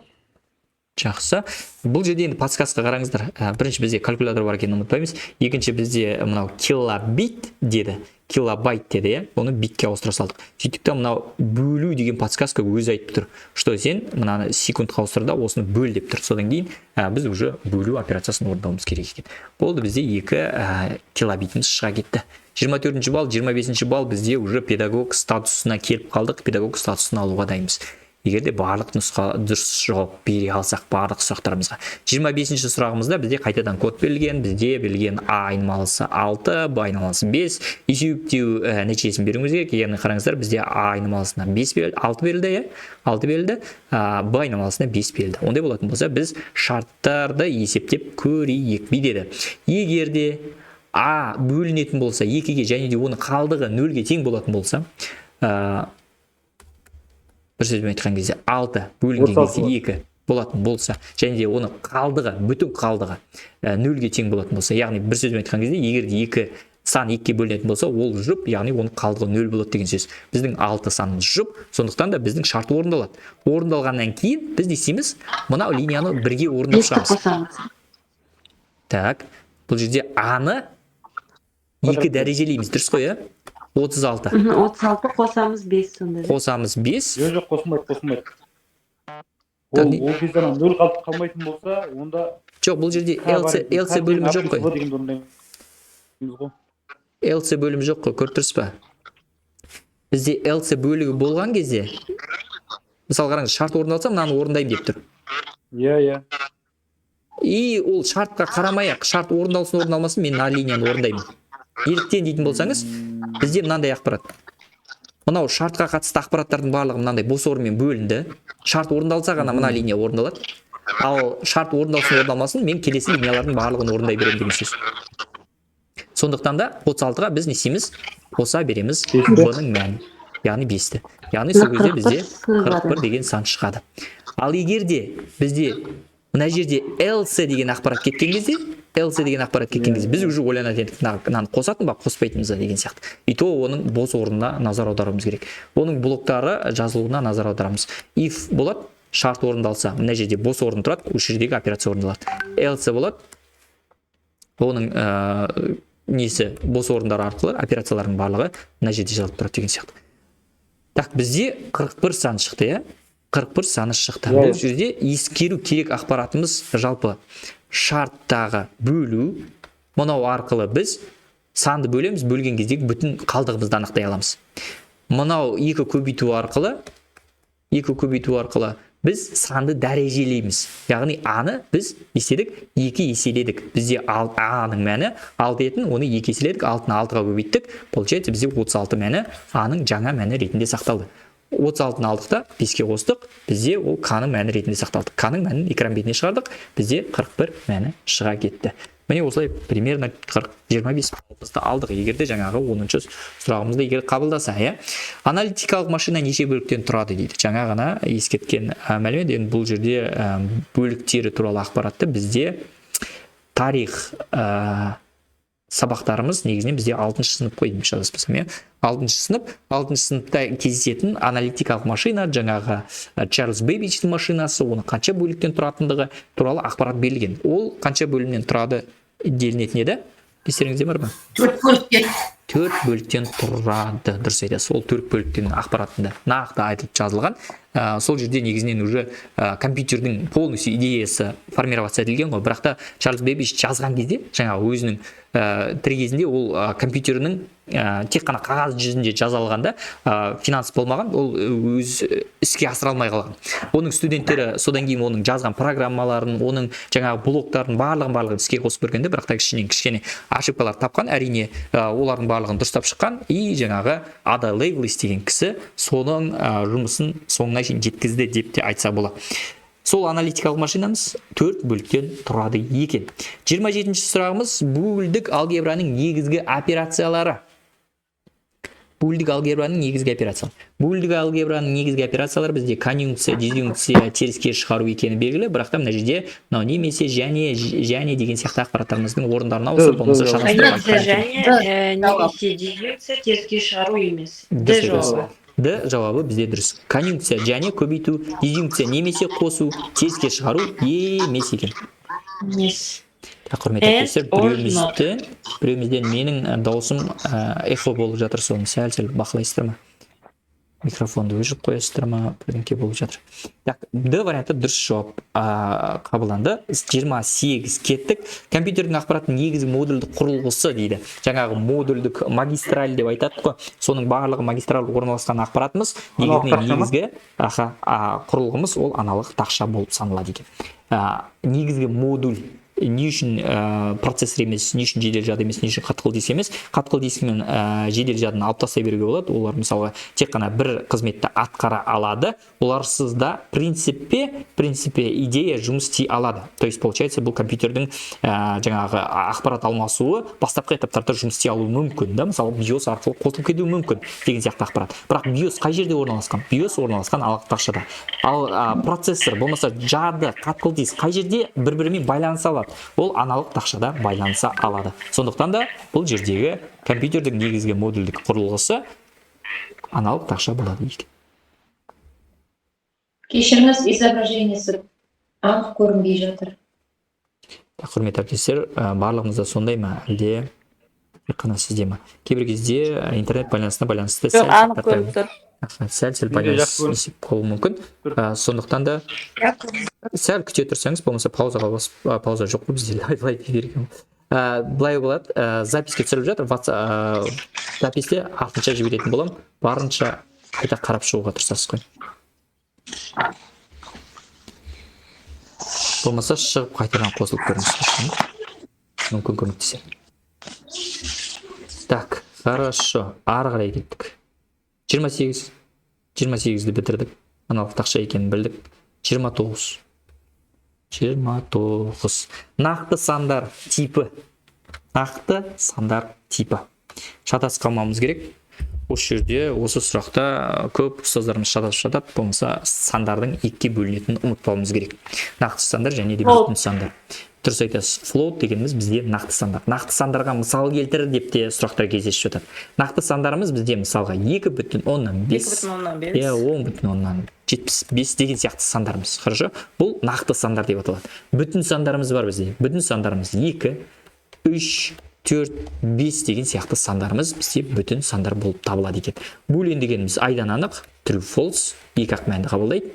Жақсы. Бұл жерде енді подсказка қараңыздар. Бірінші бізде калькулятор бар екенін ұмытпаймыз. Екінші бізде мынау килобит деді. Килобайт деді, оны битке ауыстыра салдық. Сөйтікті мынау бөлу деген подсказка өзі айтып тұр. Что сен мынаны секундқа ауыстырда, осыны бөл деп тұр. Содан кейін біз уже бөлу операциясын орындауымыз керек екен. Болды, бізде 2 килобитіміз шыға кетті. 24-ші балл, 25-ші балл бізде уже педагог статусына келіп қалдық. Педагог статусын алуға дайынбыз. Егерде барлық нұсқа дұрыс жауап бере алсақ барлық сұрақтарымызға. 25-ші сұрағымызда бізде қайтадан код берілген. Бізде берілген А айнымалысы 6, Б айнымалысы 5. Есептеу нәтижесін беруіміз керек. Яғни қараңыздар, бізде А айнымалысына 6 берілді, 6 берілді, Б айнымалысына 5 берілді. Ондай болатын болса, біз шарттарды есептеп көрейік. Бүйдеді. Егерде А бөлінетін болса 2-ге және де оны қалдығы 0-ге тең болатын болса, бір сөзбен айтқан кезде 6 бөлінген кезде 2 болатын болса, және де оны қалдығы, бүтін қалдығы 0-ге тең болатын болса, яғни бір сөзбен айтқан кезде егер 2 сан 2-ге бөлінетін болса, ол жұп, яғни оның қалдығы 0 болады деген сөз. Біздің 6 санымыз жұп, сондықтан да біздің шарт орындалады. Орындалғаннан кейін біз не істейміз? Мынау линияны бірге орындап шығамыз. Так, бұл жерде А-ны 2 дәрежелейміз, дұрыс қой, 36. 36 қосамыз 5 сонда. Қосамыз 5. Жоқ, қосылмайды. Ол кезде 0 қалмайтын болса, онда... Жоқ, бұл жерде LC бөлімі жоқ қой. LC бөлімі жоқ қой, көріп тұрсыз ба? Бізде LC бөлігі болған кезде, мысалы қараңыз, шарт орындалса, мынаны орындаймын деп тұр. Иә. И ол шартқа қарамай-ақ, шарт орындалсын, орындалмасын, мен мына линияны орындаймын. Еліктен дейтін болсаңыз, бізде мынандай ақпарат. Мынау шартқа қатысты ақпараттардың барлығы мынандай бос орынмен бөлінді. Шарт орындалса ғана мына линия орындалады. Ал шарт орындалсын, орындалмасын, мен келесі линиялардың барлығын орындай беремін деген сөз. Сондықтан да 36-ға біз не істейміз? Қоса береміз B-ның мәні, яғни 5-ті. Яғни сол кезде бізде 41 деген сан шығады. Ал егерде бізде мына жерде LC деген ақпарат кеткен кезде, LC деген ақпарат кеткен кезде біз уже ойланатын едік мынаны қосатын ба қоспайтынбыз ба деген сияқты. И то оның бос орнына назар аударуымыз керек. Оның блоктары жазылуына назар аударамыз. If болады, шарт орындалса, мына жерде бос орын тұрады, осы жердегі операция орындалады. Else болады, оның несі бос орындар арқылы операциялардың барлығы мына жерде жазылып тұрады деген сияқты. Так, бізде 41 саны шықты, иә? 41 саны шықты. Бұл жерде ескеру керек ақпаратымыз жалпы шарттағы бөлу, мынау арқылы біз санды бөлеміз, бөлген кездегі бүтін қалдығымызды анықтай аламыз. Мынау екі көбейту арқылы біз санды дәрежелейміз. Яғни аны біз еседік, 2 еселедік. Бізде аның мәні 6 етін, оны 2 еселедік, 6-ны 6-ға көбейттік. Получается, бізде 36 мәні аның жаңа мәні ретінде сақталды. 36-ны алдық та 5-ке қостық, бізде ол к-ның мәні ретінде сақталды. К-ның мәнін экран бетіне шығардық, бізде 41 мәні шыға кетті. Міне осылай примерно 25 баллымызды алдық, егерде жаңағы 10-шы сұрағымызды егер қабылдаса, иә. Аналитикалық машина неше бөліктен тұрады дейді. Жаңа ғана ескерткен мәлімет, енді бұл жерде бөліктері туралы ақпаратты бізде тарих сабақтарымыз негізінен бізде 6-шы сынып қойдым жазаспасам, иә. 6-шы сыныпта кездесетін аналитикалық машина, жаңағы Чарльз Бэббидждің машинасы, оны қанша бөліктен тұратындығы туралы ақпарат берілген. Ол қанша бөлімнен тұрады делінетін еді? Естеріңізде бар ма? 4 бөліктен. 4 бөліктен тұрады, дұрыс айтасыз. Ол 4 бөліктен ақпаратында нақты айтылып жазылған. Сол жерде негізінен уже компьютердің полностью идеясы формироваться етілген ғой. Бірақ та Чарльз Бэббидж жазған кезде, жаңағы өзінің тірі кезінде ол компьютерінің тек қана қағаз жүзінде жазалғанда финанс болмаған, ол өз іске асыра алмай қалған. Оның студенттері содан кейін оның жазған программаларын, оның жаңағы блоктарын барлығын іске қосып көргенде, бірақ та кішкене ошибкалар тапқан, әрине олардың барлығын дұрыстап шыққан, и жаңағы Ада Лейвлис деген кісі соның жұмысын соңына шейін жеткізді деп те айтса болады. Сол аналитикалық машинамыз 4 бөліктен тұрады екен. 27-ші сұрағымыз бөлдік алгебраның негізгі операциялары. Бөлдік алгебраның негізгі операциялары бізде конъюнкция, дизъюнкция, теріске шығару екені белгілі, бірақ та мына жерде немесе және деген сияқты ақпараттарымыздың орындарына ауысып болмаса шатастырған. Немесе дизъюнкция, теріске шығару емес. Д жауабы. Д жауабы бізде дұрыс. Конъюнкция және көбейту, дизъюнкция немесе қосу, теріске шығару емес екен. Емес. Құрметті әріптестер, біреумізден менің даусым эхо болып жатыр, соны сәл бақылайсыздар ма? Микрофонды өшіріп қоясыздар ма? Бірдеңке болып жатыр. Д варианты дұрыс жауап қабылданды. 28 кеттік. Компьютердің ақпараттың негізгі модульдік құрылғысы дейді. Жаңағы модульдік магистраль деп айтады қой. Соның барлығы магистраль орналасқан ақпаратымыз, негізгі құрылғымыз ол аналық тақша болып саналады екен. Негізгі модуль не үшін процессор емес, не үшін жедел жады емес, не үшін қатқыл диск емес. Қатқыл диск мен жедел жадыны алып тастай беруге болады. Олар мысалға тек қана бір қызметті атқара алады. Оларсыз да принципе идея жұмыс істей алады. То есть получается бұл компьютердің жаңағы ақпарат алмасуы бастапқы этаптарда жұмыс істей алуы мүмкін, да? Мысалы BIOS арқылы қосылып кетуі мүмкін деген сияқты ақпарат. Бірақ BIOS қай жерде орналасқан? BIOS орналасқан аналық тақшада. Ал процессор болмаса жады, қатқыл диск қай жерде бір-бірімен байланыса алады? Ол аналық тақшада байланыса алады. Сондықтан да бұл жердегі компьютердің негізгі модульдік құрылғысы аналық тақша болады екен. Кешіріңіз, изображениесі анық көрінбей жатыр. Құрметті әріптестер, барлығымызда сондай ма, әлде қана сізде ма? Кейбір кезде интернет байланысына байланысты анық көрініп тұр. Сәл байланыс есеп болуы мүмкін. Сондықтан да сәл күте тұрсаңыз, болмаса пауза жоқ қой бізде, былай берген. Былай болады, записке түсіріліп жатыр, записте артынша жіберетін боламын, барынша қайта қарап шығуға тырысасыз қой. Болмаса шығып қайтадан қосылып көріңіз. Мүмкін көмектесер. Так, хорошо, ары қарай кеттік. 28-ді бітірдік. Аналық тақша екенін білдік. 29. Нақты сандар типі. Шатасып қалмауымыз керек. осы жерде осы сұрақта көп ұстаздарымыз шатасып жатады, болмаса сандардың екіге бөлінетінін ұмытпауымыз керек. Нақты сандар және де бүтін сандар. Дұрыс айтасыз. Float дегеніміз бізде нақты сандар. Нақты сандарға мысал келтір деп те сұрақтар кездесіп жатады. Нақты сандарымыз бізде мысалға 2,5, 2,5. иә 10,75 деген сияқты сандарымыз. Хорошо? Бұл нақты сандар деп аталады. Бүтін сандарымыз бар бізде. Бүтін сандарымыз 2, 3, 4, 5 деген сияқты сандарымыз бізде бүтін сандар болып табылады екен. Булен дегеніміз айдан анық, true false, екі ақ мәнді қабылдайды.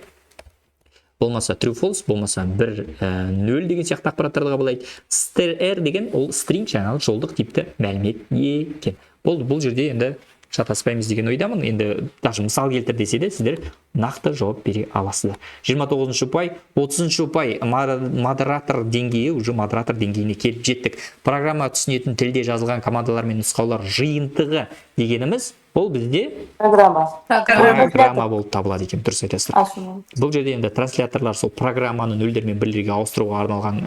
Болмаса true false, болмаса 1, 0 деген сияқты ақпараттарды қабылдайды. Str деген ол string жаңағы жолдық типті мәлімет екен. Бұл жерде енді шатаспаймыз деген ойдамын. Енді даже мысал келтір десе де сіздер нақты жауап бере аласыздар. 29 ұпай, 30 ұпай модератор деңгейі, уже модератор деңгейіне келіп жеттік. Программа түсінетін тілде жазылған командалар мен нұсқаулар жиынтығы дегеніміз ол бізде программа болып табылады екен. Дұрыс айтасыздар. Бұл жерде енді трансляторлар сол программаны нөлдер мен бірлерге ауыстыруға арналған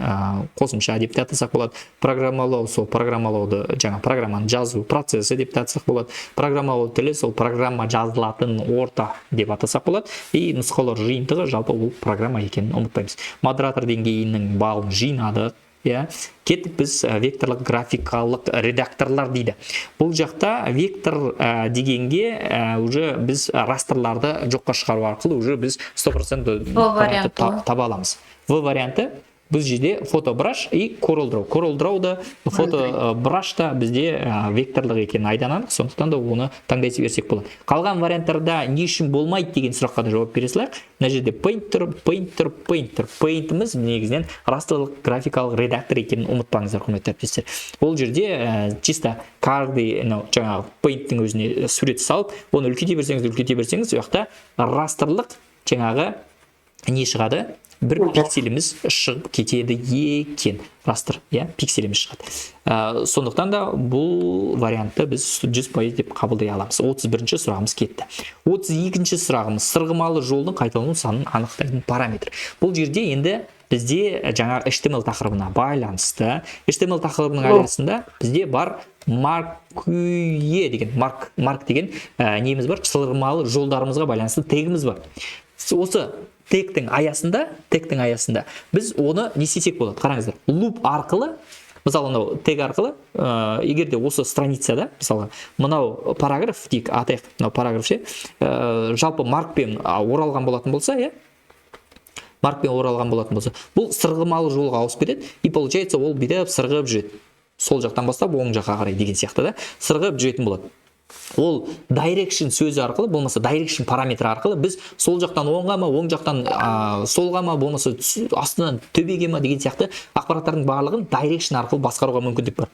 қосымша деп те атасақ болады. Программалау, сол программалауды жаңа программаны жазу процесі деп те атасақ болады. Программалау тілі сол программа жазылатын орта деп атасақ болады. И нұсқаулар жиынтығы жалпы ол программа екенін ұмытпаймыз. Модератор деңгейінің балын жинадық. Кеттік біз векторлық графикалық редакторлар дейді. Бұл жақта вектор дегенге уже біз растрларды жоққа шығару арқылы уже біз 100% таба аламыз. В варианты біз жерде фотобраш и Corel Draw. Corel Draw'да фотобрашта бізде векторлық екенін айдан анық, сондықтан да оны таңдай берсек болады. Қалған варианттарда не үшін болмайды деген сұраққа да жауап бере салайық. Мына жерде Painter. Paint'іміз негізінен растрлық графикалық редактор екенін ұмытпаңыздар, құрметті әріптестер. Ол жерде чисто каждый жаңағы Paint'тің өзіне сурет салып, оны үлкейте берсеңіз, ол жақта растрлық жаңағы не шығады? Бір пикселіміз шығып кетеді екен. Растр, пикселіміз шығады. Сондықтан да бұл вариантты біз 100% деп қабылдай аламыз. 31-ші сұрағымыз кетті. 32-ші сұрағымыз сырғымалы жолдың қайталану санын анықтайтын параметр. Бұл жерде енді бізде жаңа HTML тақырыбына байланысты, HTML тақырыбының аясында бізде бар marque деген, mark деген неміз бар, сырғымалы жолдарымызға байланысты тегіміз бар. Осы тегтің аясында біз оны не істесек болады? Қараңыздар, луп арқылы, мысалы мынау тег арқылы, егер де осы страницада, мысалы мынау параграф дейік, атайық, мынау параграф жалпы маркпен оралған болатын болса, бұл сырғымалы жолға ауысып кетеді, и получается ол бүйтіп сырғып жүреді. Сол жақтан бастап оң жаққа қарай деген сияқты да, сырғып жүретін болады. Ол direction сөзі арқылы, болмаса direction параметрі арқылы біз сол жақтан оңға ма, оң жақтан солға ма, болмаса астынан төбеге ма деген сияқты ақпараттардың барлығын direction арқылы басқаруға мүмкіндік бар.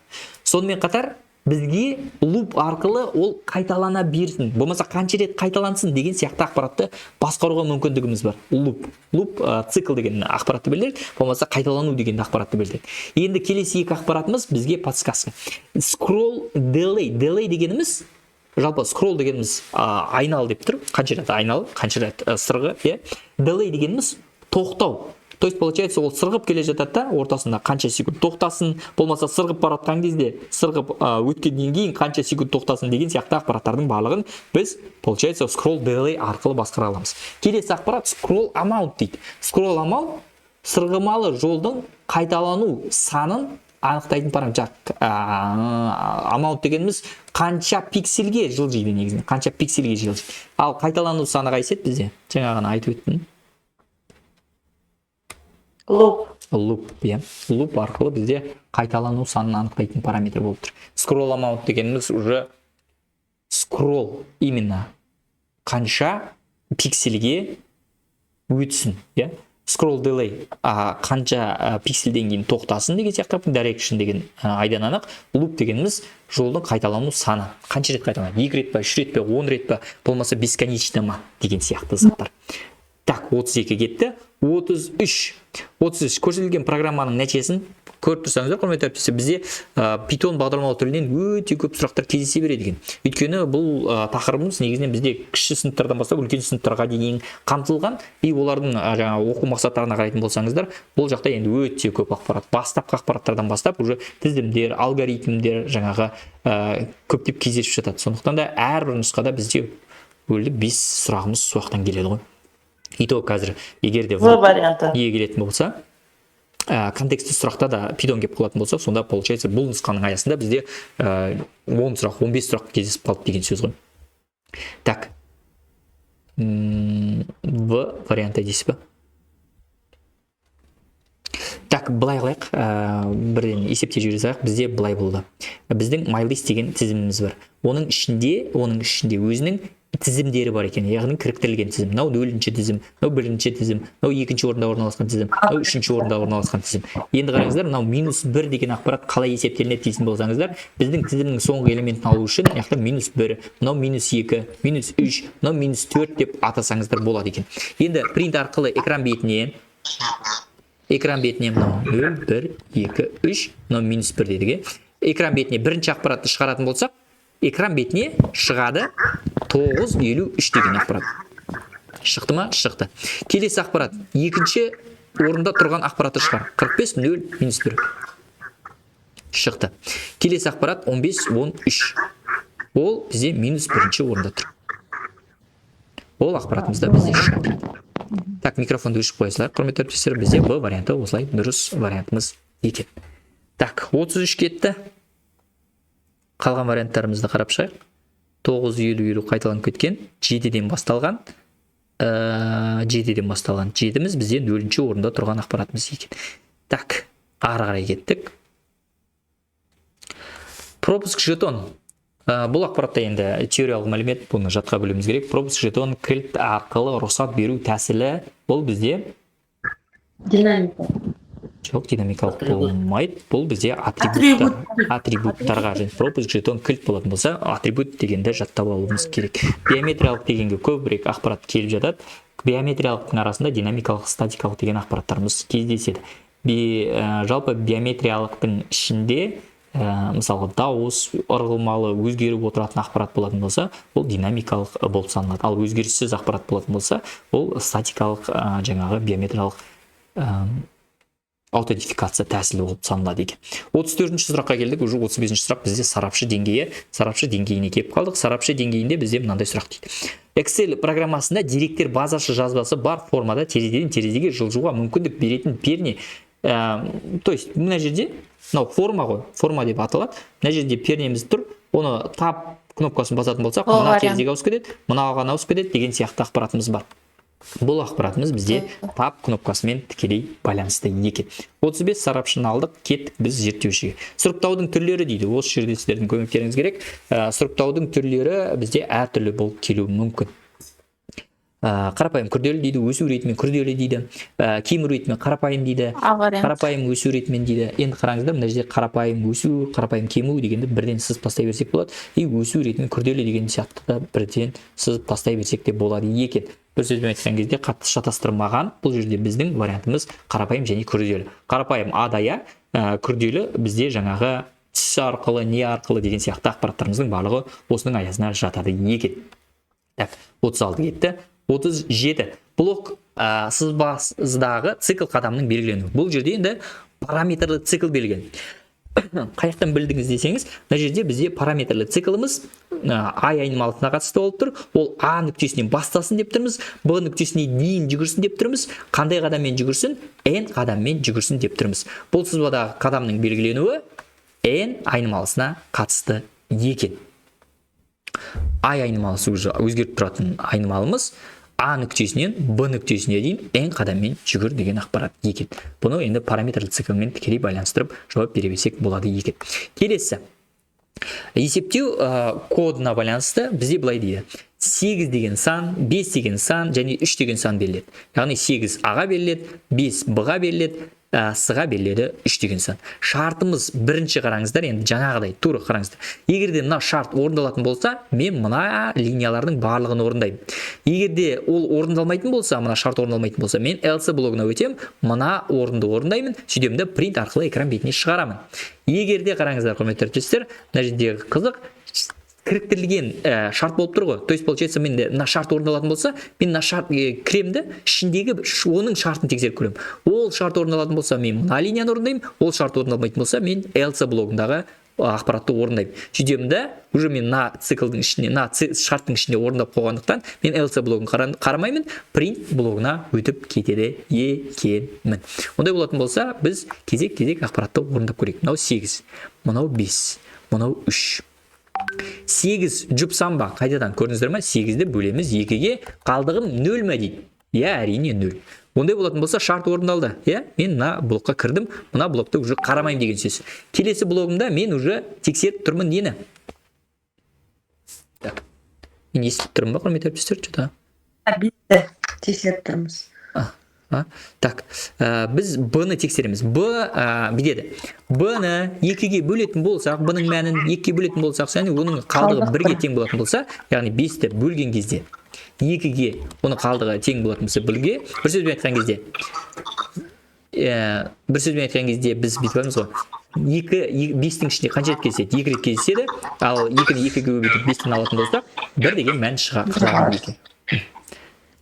Сонымен қатар бізге луп арқылы ол қайталана берсін, болмаса қанша рет қайталансын деген сияқты ақпаратты басқаруға мүмкіндігіміз бар. Луп цикл деген ақпаратты білдіреді, болмаса қайталану деген ақпаратты білдіреді. Енді келесі екі ақпаратымыз бізге подсказка. Scroll delay дегеніміз, жалпы scroll дегеніміз айнал деп тұр, қанша рет айнал, қанша рет сырғы, delay дегеніміз тоқтау. То есть получается ол сырғып келе жатады да, ортасында қанша секунд тоқтасын, болмаса сырғып баратқан кезде, сырғып өткеннен кейін қанша секунд тоқтасын деген сияқты ақпараттардың барлығын біз получается scroll delay арқылы басқара аламыз. Келесі ақпарат scroll amount дейді. Scroll amount сырғымалы жолдың қайталану санын анықтайтын параметр. Amount дегеніміз қанша пиксельге жылжиды негізінен, қанша пиксельге жылжиды. Ал қайталану саны қайсет бізде? Жаңа ғана айтып өттім. Луп арқылы бізде қайталану санын анықтайтын параметр болып тұр. Scroll amount дегеніміз уже scroll именно қанша пиксельге өтсін, Scroll delay қанша пиксельден кейін тоқтасын деген сияқты. Direction деген айдан анық. Loop дегеніміз жолдың қайталану саны. Қанша рет қайталанады? 2 рет па, 3 рет па, 10 рет па, болмаса бесконечно ма деген сияқты заттар. Так, 32 кетті. 33 көрсетілген программаның нәтижесін көріп тұрсаңыздар құрметті әріптестер, бізде Python бағдарламалау тілінен өте көп сұрақтар кездесе береді екен. Өйткені бұл тақырыбымыз негізінен бізде кіші сыныптардан бастап үлкен сыныптарға дейін қамтылған, и олардың жаңағы оқу мақсаттарына қарайтын болсаңыздар, бұл жақта енді өте көп ақпарат, бастапқы ақпараттардан бастап уже тізімдер, алгоритмдер жаңағы көптеп кездесіп жатады. Сондықтан да әрбір нұсқада бізде өлі 5 сұрағымыз суақтан келеді ғой. Итог қазір егер де варианты. келетін болса, контексті сұрақта да Python келіп қалатын болса, сонда получается бұл нұсқаның аясында бізде 10 сұрақ, 15 сұрақ кездесіп қалды деген сөз ғой. Так. В варианты дейсіз ба? Так, былай қылайық, бірден есепте жіберсек, бізде былай болды. Біздің MyList деген тізіміміз бар. Оның ішінде өзінің тізімдері бар екен, яғни кіріктірілген тізім. Мынау 0-ші тізім, мынау 1-ші тізім, мынау 2-ші орында орналасқан тізім, мынау 3-ші орында орналасқан тізім. Енді қараңыздар, мынау -1 деген ақпарат қалай есептелінеді дейсін болсаңыздар, біздің тізімнің соңғы элементін алу үшін, яғни -1, мынау -2, -3, мынау -4 деп атасаңыздар болады екен. Енді принт арқылы экран бетіне мынау 0, 1, 2, 3, мынау -1 дедік. Экран бетіне бірінші ақпаратты шығаратын болсақ, экран бетіне шығады 953 деген ақпарат. Шықты ма? Шықты. Келесі ақпарат. Екінші орында тұрған ақпаратты шығар. 45, 0, -1. Шықты. Келесі ақпарат 15, 13. Ол бізде -1-ші орында тұр. Ол ақпаратымызда бізде шығады. Так, микрофонды өшіп қойсыздар. Құрметті әріптестер, бізде Б варианты осылай дұрыс вариантымыз екен. Так, 33 кетті. Қалған варианттарымызды қарап шығайық. 950 қайталанып кеткен, 7-ден басталған. 7-міз бізде 0-ші орында тұрған ақпаратымыз екен. Так, ары қарай кеттік. Пропуск жетон. Бұл ақпаратта енді теориялық мәлімет, бұны жатқа білуіміз керек. Пропуск жетон кілт арқылы рұқсат беру тәсілі. Бұл бізде Динамика. жоқ, динамикалық болмайды. Бұл бізде атрибуттарға, және пропуск жетон кілт болатын болса, атрибут дегенді жаттап алуымыз керек. Биометриялық дегенге көбірек ақпарат келіп жатады. Биометриялықтың арасында динамикалық, статикалық деген ақпараттарымыз кездеседі. Жалпы биометриялықтың ішінде мысалы дауыс, ырғылмалы, өзгеріп отыратын ақпарат болатын болса, ол динамикалық болып саналады. Ал өзгеріссіз ақпарат болатын болса, ол статикалық жаңағы биометриялық аутентификация тәсілі болып саналады екен. 34-ші сұраққа келдік, уже 35-ші сұрақ бізде сарапшы деңгейіне келіп қалдық. Сарапшы деңгейінде бізде мынандай сұрақ дейді. Excel программасында деректер базасы жазбасы бар формада терезеден терезеге жылжуға мүмкіндік беретін перне. То есть, мына жерде, мынау форма ғой, форма деп аталады. Мына жерде пернеміз тұр, оны тап кнопкасын басатын болсақ, мына терезеге ауысып кетеді, мынаған ауысып кетеді деген сияқты ақпаратымыз бар. Бұл ақпаратымыз бізде тап кнопкасымен тікелей байланысты екен. 35 сарапшыны алдық, кеттік біз зерттеушіге. Сұрыптаудың түрлері дейді. Осы жерде сіздердің көмектеріңіз керек. Сұрыптаудың түрлері бізде әртүрлі болып келуі мүмкін. Қарапайым күрделі дейді, өсу ретімен күрделі дейді, кему ретімен қарапайым дейді, қарапайым өсу ретімен дейді. Енді қараңыздар, мына жерде қарапайым өсу, қарапайым кему дегенді бірден сызып тастай берсек болады. И өсу ретімен күрделі деген сияқты да бірден сызып тастай берсек те болады екен. Бір сөзбен айтқан кезде қатты шатастырмаған, бұл жерде біздің вариантымыз қарапайым және күрделі. Қарапайым адая, күрделі бізде жаңағы тіс арқылы, не арқылы деген сияқты ақпараттарымыздың барлығы осының аясына жатады екен. Так, 36 кетті. 37. Блок сызбасындағы цикл қадамының белгіленуі. Бұл жерде енді параметрлі цикл белгіленеді. Қаяқтан білдіңіз десеңіз, мына жерде бізде параметрлі цикліміз ай айнымалысына қатысты болып тұр. Ол А нүктесінен бастасын деп тұрмыз, Б нүктесіне дейін жүгірсін деп тұрмыз. Қандай қадаммен жүгірсін? N қадаммен жүгірсін деп тұрмыз. Бұл сызбадағы қадамның белгіленуі N айнымалысына қатысты екен. Ай айнымалысы өзгеріп тұратын айнымалымыз А нүктесінен Б нүктесіне дейін N қадаммен жүгір деген ақпарат екен. Бұны енді параметрлі циклмен тікелей байланыстырып жауап бере берсек болады екен. Келесі. Есептеу кодына байланысты бізде былай дейді. 8 деген сан, 5 деген сан және 3 деген сан беріледі. Яғни 8 А-ға беріледі, 5 Б-ға беріледі, с-ға беріледі 3 деген сан. Шартымыз бірінші қараңыздар, енді жаңағыдай тура қараңыздар. Егерде мына шарт орындалатын болса, мен мына линиялардың барлығын орындаймын. Егерде ол орындалмайтын болса, мына шарт орындалмайтын болса, мен else блогына өтем, мына орынды орындаймын, сөйтемін де print арқылы экран бетіне шығарамын. Егерде қараңыздар, құрметті әріптестер, мына жердегі қызық кіріктірілген шарт болып тұр ғой. То есть получается менде мына шарт орындалатын болса, мен мына шарт кіремді, ішіндегі оның шартын тексеріп көремін. Ол шарт орындалатын болса, мен мына линияны орындаймын, ол шарт орындалмайтын болса, мен else блогындағы ақпаратты орындаймын. Сөйтемін де, уже мен мына циклдың ішінде, мына шарттың ішінде орындап қойғандықтан, мен else блогын қарамаймын, print блогына өтіп кетеді екенмін. Ондай болатын болса, біз кезек-кезек ақпаратты орындап көрейік. Мынау 8, мынау 5, мынау 3. 8 жұпсам ба? Қайтадан көрдіңіздер ме? 8-ді бөлеміз 2-ге, қалдығым 0 ма дейді? Иә, әрине 0. Ондай болатын болса, шарт орындалды. Иә, мен мына блокқа кірдім, мына блокты уже қарамайым деген сөз. Келесі блогымда мен уже тексеріп тұрмын нені? Так. Мен естіп тұрмын ба, құрметті әріптестер? Что-то. Бізді тексеріп тұрмыз. Так, біз b-ны тексереміз. b бедеді. b-ны 2-ге бөлетін болсақ, b-ның мәнін 2-ге бөлетін болсақ, оның қалдығы 1-ге тең болатын болса, яғни 5-ті бөлген кезде 2-ге оның қалдығы тең болатын болса 1-ге, бір сөзбен айтқан кезде біз бүйтіп айтамыз ғой. 5-тің ішінде қанша рет кездеседі? 2 рет кездеседі, ал 2-ні 2-ге көбейтіп 5-тен алатын болсақ, 1 деген мән шығады екен.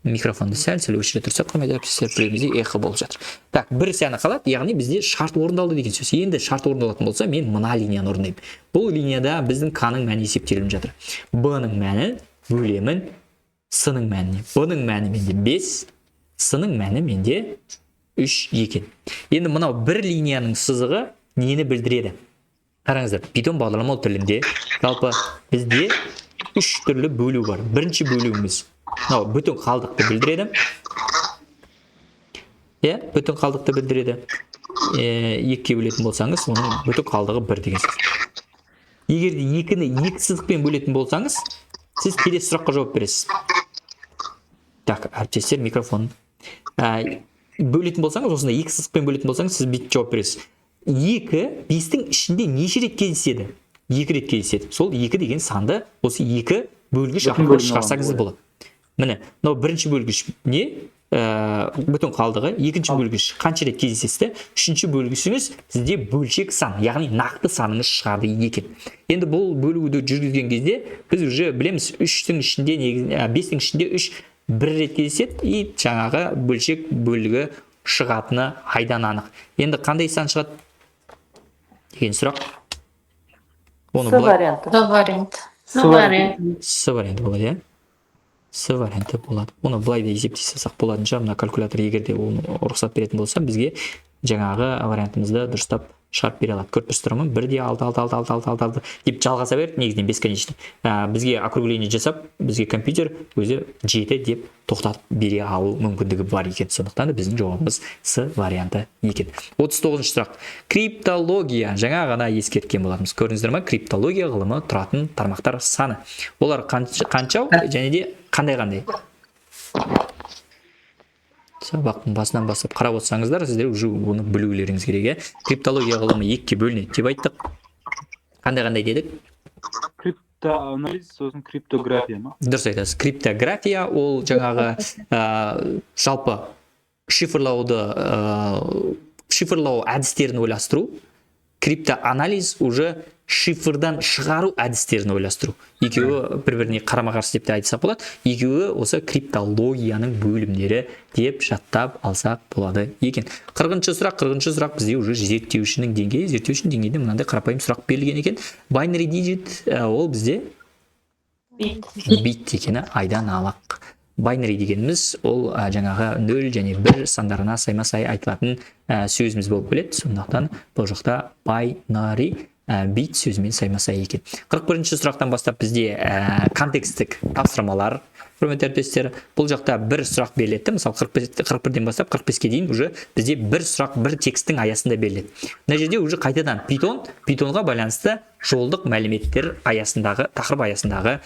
Микрофонды сәл өшіре тұрсақ, құрметті әріптестер, біреуімізде эхо болып жатыр. Так, бір сәні қалады, яғни бізде шарт орындалды деген сөз. Енді шарт орындалатын болса, мен мына линияны орындаймын. Бұл линияда біздің k-ның мәні есептеліп жатыр. b-ның мәні бөлемін s-ның мәніне. b-ның мәні менде 5, s-ның мәні менде 3 екен. Енді мынау бір линияның сызығы нені білдіреді? Қараңыздар, Python бағдарламалау тілінде жалпы бізде 3 түрлі бөлу бар. Бірінші бөлуіміз мынау бүтін қалдықты білдіреді. Иә, бүтін қалдықты білдіреді. 2-ге бөлетін болсаңыз, оның бүтін қалдығы 1 деген сөз. Егерде 2-ні 2 сызықпен бөлетін болсаңыз, сіз келесі сұраққа жауап бересіз. Так, әріптестер, микрофон. Бөлетін болсаңыз, осында 2 сызықпен бөлетін болсаңыз, сіз бүйтіп жауап бересіз. 2 5-тің ішінде неше рет кездеседі? 2 рет кездеседі. Сол 2 деген санды осы 2 бөлгіш арқылы шығарсаңыз болады. Міне, мынау бірінші бөлгіш не? Бүтін қалдығы. Екінші бөлгіш қанша рет кездеседі? Үшінші бөлгішіңіз сізде бөлшек сан, яғни нақты саныңыз шығады екен. Енді бұл бөлуді жүргізген кезде біз уже білеміз, 3-тің ішінде, 5-тің ішінде 3 бір рет кездеседі, и жаңағы бөлшек бөлігі шығатыны айдан анық. Енді қандай сан шығады деген сұрақ? С варианты. С варианты болады, иә? С варианты болады. Оны былай да есептей салсақ болатынша, мына калькулятор егерде оны рұқсат беретін болса, бізге жаңағы вариантымызды дұрыстап шығарып бере алады. Көріп тұрсыздар ма? 1-де 6 деп жалғаса береді, негізінен бесконечный. Бізге округление жасап, бізге компьютер өзі 7 деп тоқтатып бере алу мүмкіндігі бар екен. Сондықтан да біздің жауабымыз С варианты екен. 39-шы сұрақ. Криптология. Жаңа ғана ескерткен болатынбыз. Көрдіңіздер ма? Криптология ғылымы тұратын тармақтар саны. Олар қанша және де қандай? Сабақтың басынан бастап қарап отырсаңыздар, сіздер уже оны білулеріңіз керек. Криптология ғылымы 2-ге бөлінеді деп айттық. Қандай дедік? Криптоанализ, сосын криптография ма? Дұрыс айтасыз. Криптография ол жаңағы жалпы шифрлау әдістерін ойластыру. Криптоанализ уже шифрдан шығару әдістерін ойластыру. Екеуі бір-біріне қарама-қарсы деп те айтсақ болады. Екеуі осы криптологияның бөлімдері деп жаттап алсақ болады екен. 40-шы сұрақ бізде уже зерттеушінің деңгейде мынандай қарапайым сұрақ берілген екен. Binary digit ол бізде бит екені айдан анық. Binary дегеніміз ол жаңағы 0 және 1 сандарына сайма-сай айтылатын сөзіміз болып келеді. Сондықтан бұл жақта binary бит сөзімен сайма-сай екен. 41-ші сұрақтан бастап бізде контекстік тапсырмалар, құрметті әріптестер. Бұл жақта бір сұрақ беріледі. Мысалы 41-ден бастап 45-ке дейін уже бізде бір сұрақ, бір тексттің аясында беріледі. Мына жерде уже қайтадан питонға байланысты жолдық мәліметтер аясындағы, тақырып аясындағы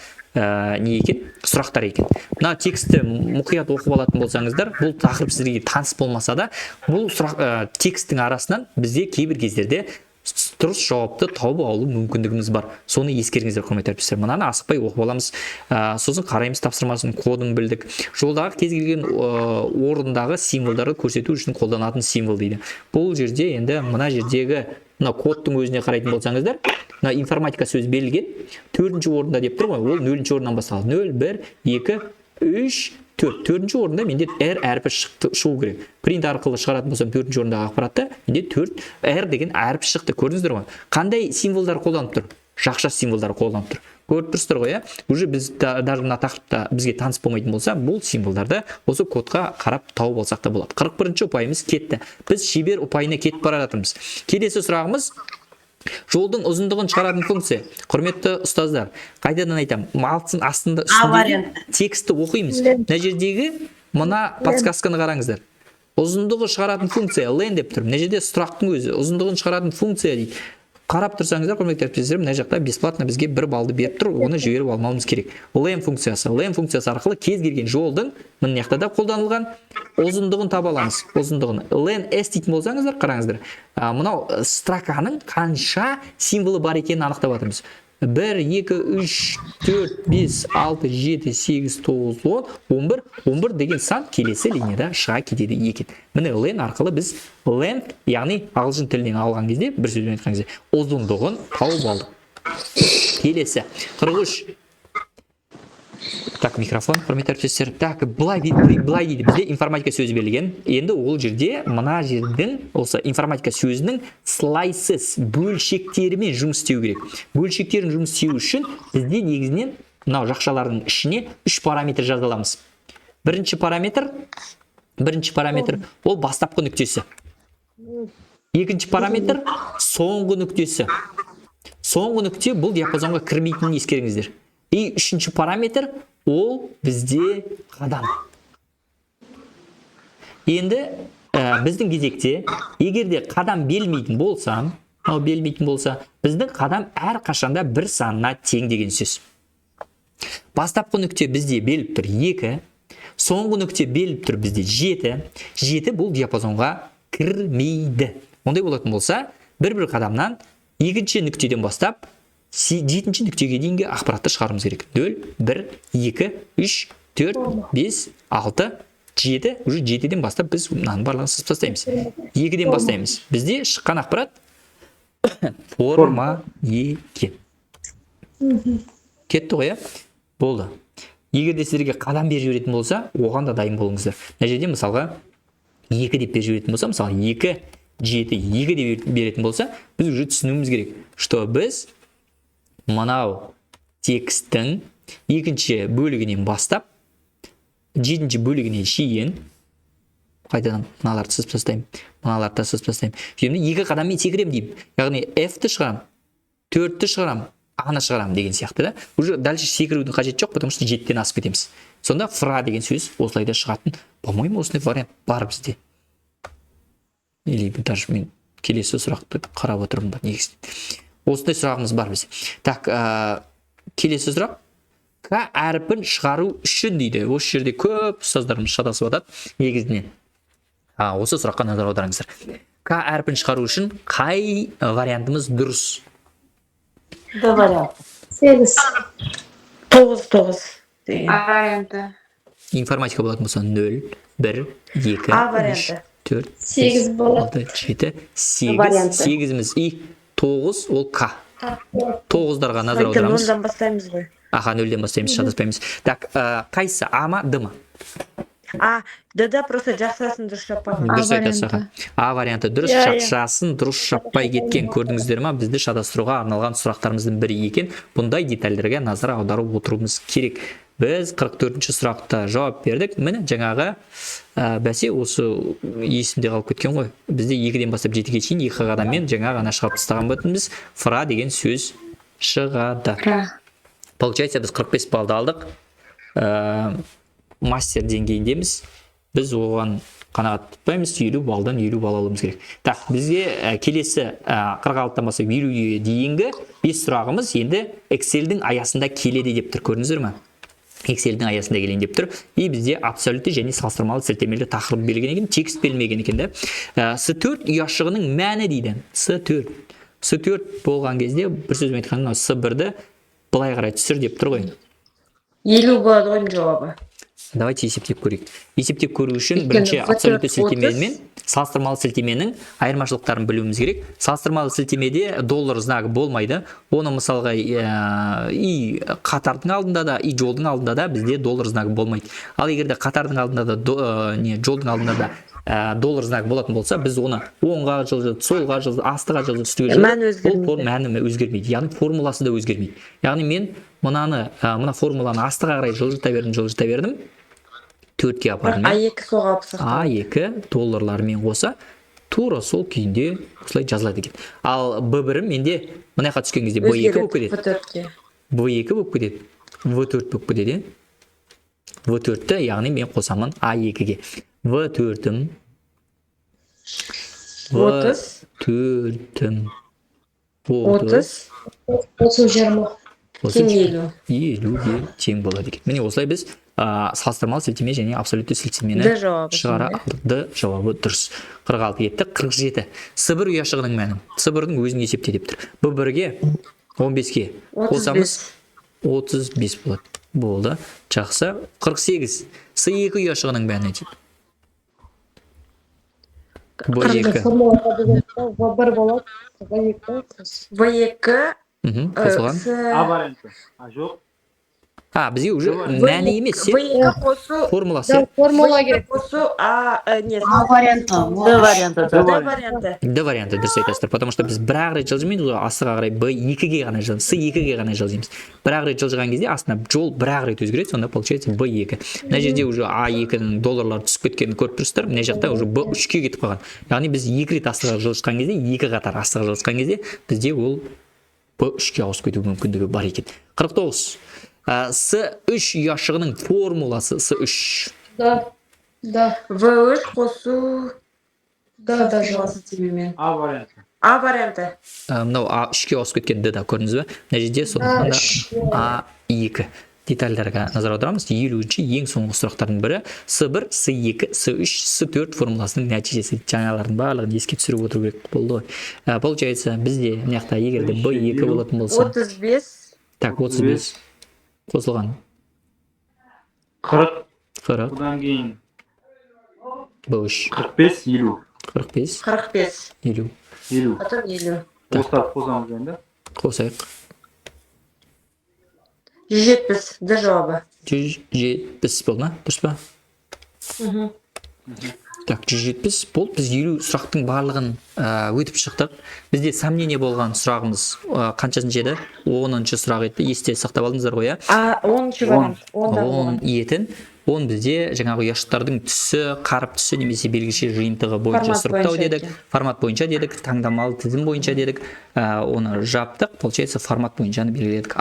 не екен? Сұрақтар екен. Мына текстті мұқият оқып алатын болсаңыздар, бұл тақырып сізге таныс болмаса да, бұл тексттің арасынан бізде кейбір кездерде дұрыс жауапты тауып алу мүмкіндігіміз бар. Соны ескеріңіздер, құрметті әріптестер. Мынаны асықпай оқып аламыз. Сосын қараймыз тапсырмасын, кодын білдік. Жолдағы кез келген орындағы символдарды көрсету үшін қолданатын символ дейді. Бұл жерде енді мына жердегі мына кодтың өзіне қарайтын болсаңыздар, мына информатика сөз берілген 4-ші орында деп тұр ғой. Ол 0-ші орыннан басталады. 0, 1, 2, 3, 4. 4-ші орында менде R әрпі шығу керек. Принт арқылы шығаратын болсам 4-ші орындағы ақпаратта менде 4 R деген әрпі шықты. Көрдіңіздер ғой. Қандай символдар қолданып тұр? Жақша символдар қолданып тұр. Көріп тұрсыздар ғой, уже біз даже мына тақырыпта бізге таныс болмайтын болса, бұл символдарды осы кодқа қарап тауып алсақ та болады. 41-ші ұпайымыз кетті. Біз шебер ұпайына кетіп бара жатырмыз. Келесі сұрағымыз жолдың ұзындығын шығаратын функция. Құрметті ұстаздар, қайтадан айтамын, малтын астында үстіндегі текстті оқимыз. Мына жердегі мына подсказканы қараңыздар. Ұзындығы шығаратын функция len деп тұр. Мына жерде сұрақтың өзі ұзындығын шығаратын функция дейді. Қарап тұрсаңыздар, құрметті әріптестер, мына жақта бесплатно бізге 1 баллды беріп тұр, оны жіберіп алмауымыз керек. Len функциясы арқылы кез келген жолдың мына жақта да қолданылған ұзындығын таба аламыз. Ұзындығын len s дейтін болсаңыздар, қараңыздар. Мынау строканың қанша символы бар екенін анықтап жатырмыз. 1, 2, 3, 4, 5, 6, 7, 8, 9, 10, 11, 11 деген сан келесі линияда шыға кетеді екен. Міне len арқылы біз length, яғни ағылшын тілінен алған кезде, бір сөзбен айтқан кезде, ұзындығын тауып алдық. Келесі 43. Так, микрофон, құрметті әріптестер. Так, былай дейді, бізде информатика сөзі берілген. Енді ол жерде мына жердің осы информатика сөзінің slices бөлшектерімен жұмыс істеу керек. Бөлшектерін жұмыс істеу үшін бізде негізінен мынау жақшалардың ішіне 3 параметр жаза аламыз. Бірінші параметр ол бастапқы нүктесі. Екінші параметр соңғы нүктесі. Соңғы нүкте бұл диапазонға кірмейтінін ескеріңіздер. И үшінші параметр ол бізде қадам. Енді біздің кезекте егерде қадам берілмейтін болса, біздің қадам әр қашанда бір санына тең деген сөз. Бастапқы нүкте бізде беріліп тұр 2, соңғы нүкте беріліп тұр бізде 7. 7 бұл диапазонға кірмейді. Ондай болатын болса, бір қадамнан екінші нүктеден бастап 7-ші нүктеге дейінгі ақпаратты шығарымыз керек. 0, 1, 2, 3, 4, 5, 6, 7. Уже 7-ден бастап біз мынаның барлығын сызып тастаймыз. 2-ден бастаймыз. Бізде шыққан ақпарат форма екен. Кетті ғой, болды. Егерде сіздерге қадам беріп жіберетін болса, оған да дайын болыңыздар. Мына жерде мысалға 2 деп беріп жіберетін болса, мысалы 2, 7, 2 деп беретін болса, біз уже түсінуіміз керек, что біз мынау тексттің екінші бөлігінен бастап 7-ші бөлігіне шейін қайтадан мыналарды сызып тастаймын. Şimdi 2 қадаммен секірем деймін. Яғни F-ті шығарам, 4-ті шығарам, A-ны шығарам деген сияқты да. Уже дальше секірудің қажет жоқ, потому что 7-ден асып кетеміз. Сонда фра деген сөз осылайда шығатын. По-моему, осындай вариант бар бізде. Или даже мен келесі сұрақты қарап отырмын ба негізінде. Осындай сұрағымыз бар бізде. Так, келесі сұрақ. К әрпін шығару үшін дейді. Осы жерде көп ұстаздарымыз шатасып жатады негізінен. Осы сұраққа назар аударыңыздар. К әрпін шығару үшін қай вариантымыз дұрыс? Д вариант. 8. 9. Варианты. Информатика болатын болса 0, 1, 2, 3, 4, 8 болады. 7, 8. 8-іміз и 9 ол К. 9-дарға назар аударамыз. 0-дан бастаймыз ғой. 0-ден бастаймыз, шатаспаймыз. Так, қайсы А ма, Д ма? Д-да просто жақшасын дұрыс шаппаған. Дұрыс айтасыз. А варианты дұрыс, жақшасын дұрыс шаппай кеткен. Көрдіңіздер ма? Бізді шатастыруға арналған сұрақтарымыздың бірі екен. Бұндай детальдерге назар аударып отыруымыз керек. біз 44-ші сұрақта жауап бердік. Міне жаңағы бәсе осы есімде қалып кеткен ғой. Бізде 2-ден бастап 7-ге шейін 2 қадаммен жаңа ғана шығарып тастаған болатынбыз. Фра деген сөз шығады. Получается, біз 45 баллды алдық. Мастер деңгейіндеміз. Біз оған қанағат тұтпаймыз, 50 балдан 50 балл алуымыз керек. Так, бізге келесі 46-тан бастап 50-ге дейінгі 5 сұрағымыз енді Excel-дің аясында келеді деп тұр. Көрдіңіздер ме? Excel-дің аясында келейін деп тұр. И бізде абсолютті және салыстырмалы сілтемелі тақырып берілген екен, текст берілмеген екен да. S4 ұяшығының мәні дейді. S4 болған кезде бір сөзбен айтқанда S1-ді былай қарай түсір деп тұр ғой. 50 болады ғой жауабы. Давайте есептеп көрейік. Есептеп көру үшін бірінші абсолютті сілтеме мен салыстырмалы сілтеменің айырмашылықтарын білуіміз керек. Салыстырмалы сілтемеде доллар знагы болмайды. Оны мысалға и қатардың алдында да, и жолдың алдында да бізде доллар знагы болмайды. Ал егерде қатардың алдында да, жолдың алдында да доллар знагы болатын болса, біз оны оңға жылжытып, солға жылжытып, астыға жылжытып, үстіге жылжытып, мәні өзгермейді. Яғни формуласы да өзгермейді. Яғни мен мына формуланы астыға қарай жылжыта бердім. 4-ке апардым. А2 соға алып сақталады. А2 долларларымен қоса тура сол күйінде осылай жазылады екен. Ал B1 менде мына жаққа түскен кезде B2 болып кетеді. B2 болып кетеді. V4 болып кетеді. V4-ті, яғни мен қосамын A2-ге. V4-ім 30 20 50-ге тең болады екен. Міне осылай біз салыстырмалы сілтеме және абсолютті сілтемені шығара алдық. Д жауабы дұрыс. 46 етті. 47. S1 ұяшығының мәні. S1-дің өзін есепте деп тұр. B1-ге 15-ке қосамыз 35 болады. Болды. Жақсы. 48. S2 ұяшығының мәні дейді. B2. V1 болады. V2 қосылған. А варианты. А жоқ. Бізге уже мәні емес, V2 қосу формуласы. Формула керек. қосу не варианты. Д варианты дұрыс айтасыздар, потому что біз бір рет жылжымаймыз, астыға қарай B2-ге ғана жылжимыз, S2-ге ғана жылжимыз. Бір рет жылжыған кезде астына жол бір рет өзгереді, сонда получается B2. Мына жерде уже A2-ның долларлар түсіп кеткенін көріп тұрсыздар, мына жақта уже B3-ге кетіп қалған. Яғни біз 2 рет астыға жылжытқан кезде, 2 қатар астыға жылжытқан кезде бізде ол B3-ге ауысып кету мүмкіндігі бар екен. 49. S3 ұяшығының формуласы S3. Да. V3 қосу Да. А варианты. А варианты. Мынау A3-ге ауысып кеткен Д-да көрдіңіз бе? Мына жерде сондықтан A2 детальдарға назар аударамыз. 50-ші ең соңғы сұрақтардың бірі S1, S2, S3, S4 формуласының нәтижесі. Жаңалардың барлығын еске түсіріп отыру керек болды ғой. Получается, бізде мына жақта егерде B2 болатын болса, 35. так, 35 қосылған. 40. 40. Бұдан кейін B3. 45, 50. 45. 45. 50. 50. Потом 50. Осылап қосамыз енді. Қосайық. 170. Д жауабы. 170 болды ма? Дұрыс па? Так, 170 болды. Біз 50 сұрақтың барлығын өтіп шықтық. Бізде сомнение болған сұрағымыз қаншасыншы еді? 10-шы сұрақ еді. Есте сақтап алдыңыздар ғой, иә? 10-шы вариант. 10 етін. 10 бізде жаңағы ұяшықтардың түсі, қаріп түсі немесе белгіше жиынтығы бойынша сұрыптау дедік. Формат бойынша дедік, таңдамалы тізім бойынша дедік. Оны жаптық. Получается, формат бойынша белгіледік.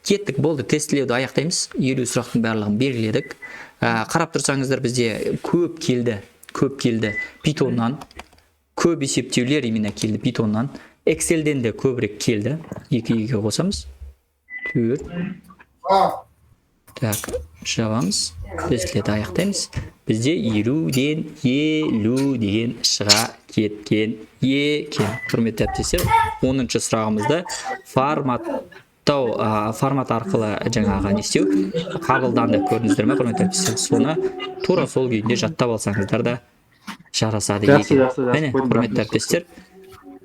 Кеттік, болды, тестілеуді аяқтаймыз. 50 сұрақтың барлығын белгіледік. Қарап тұрсаңыздар, бізде көп келді Pythonнан, көп есептеулер именно келді Pythonнан. Excelден де көбірек келді. 2-ге қосамыз. 4. Так, жабамыз. Тестілеуді аяқтаймыз. Бізде 50-ден 50 деген шыға кеткен екен. Құрметті әріптестер, 10-шы сұрағымызда формат арқылы жаңағы не істеу қабылданды. Көрдіңіздер ме, құрметті әріптестер? Соны тура сол күйінде жаттап алсаңыздар да жарасады екен. Міне, құрметті әріптестер,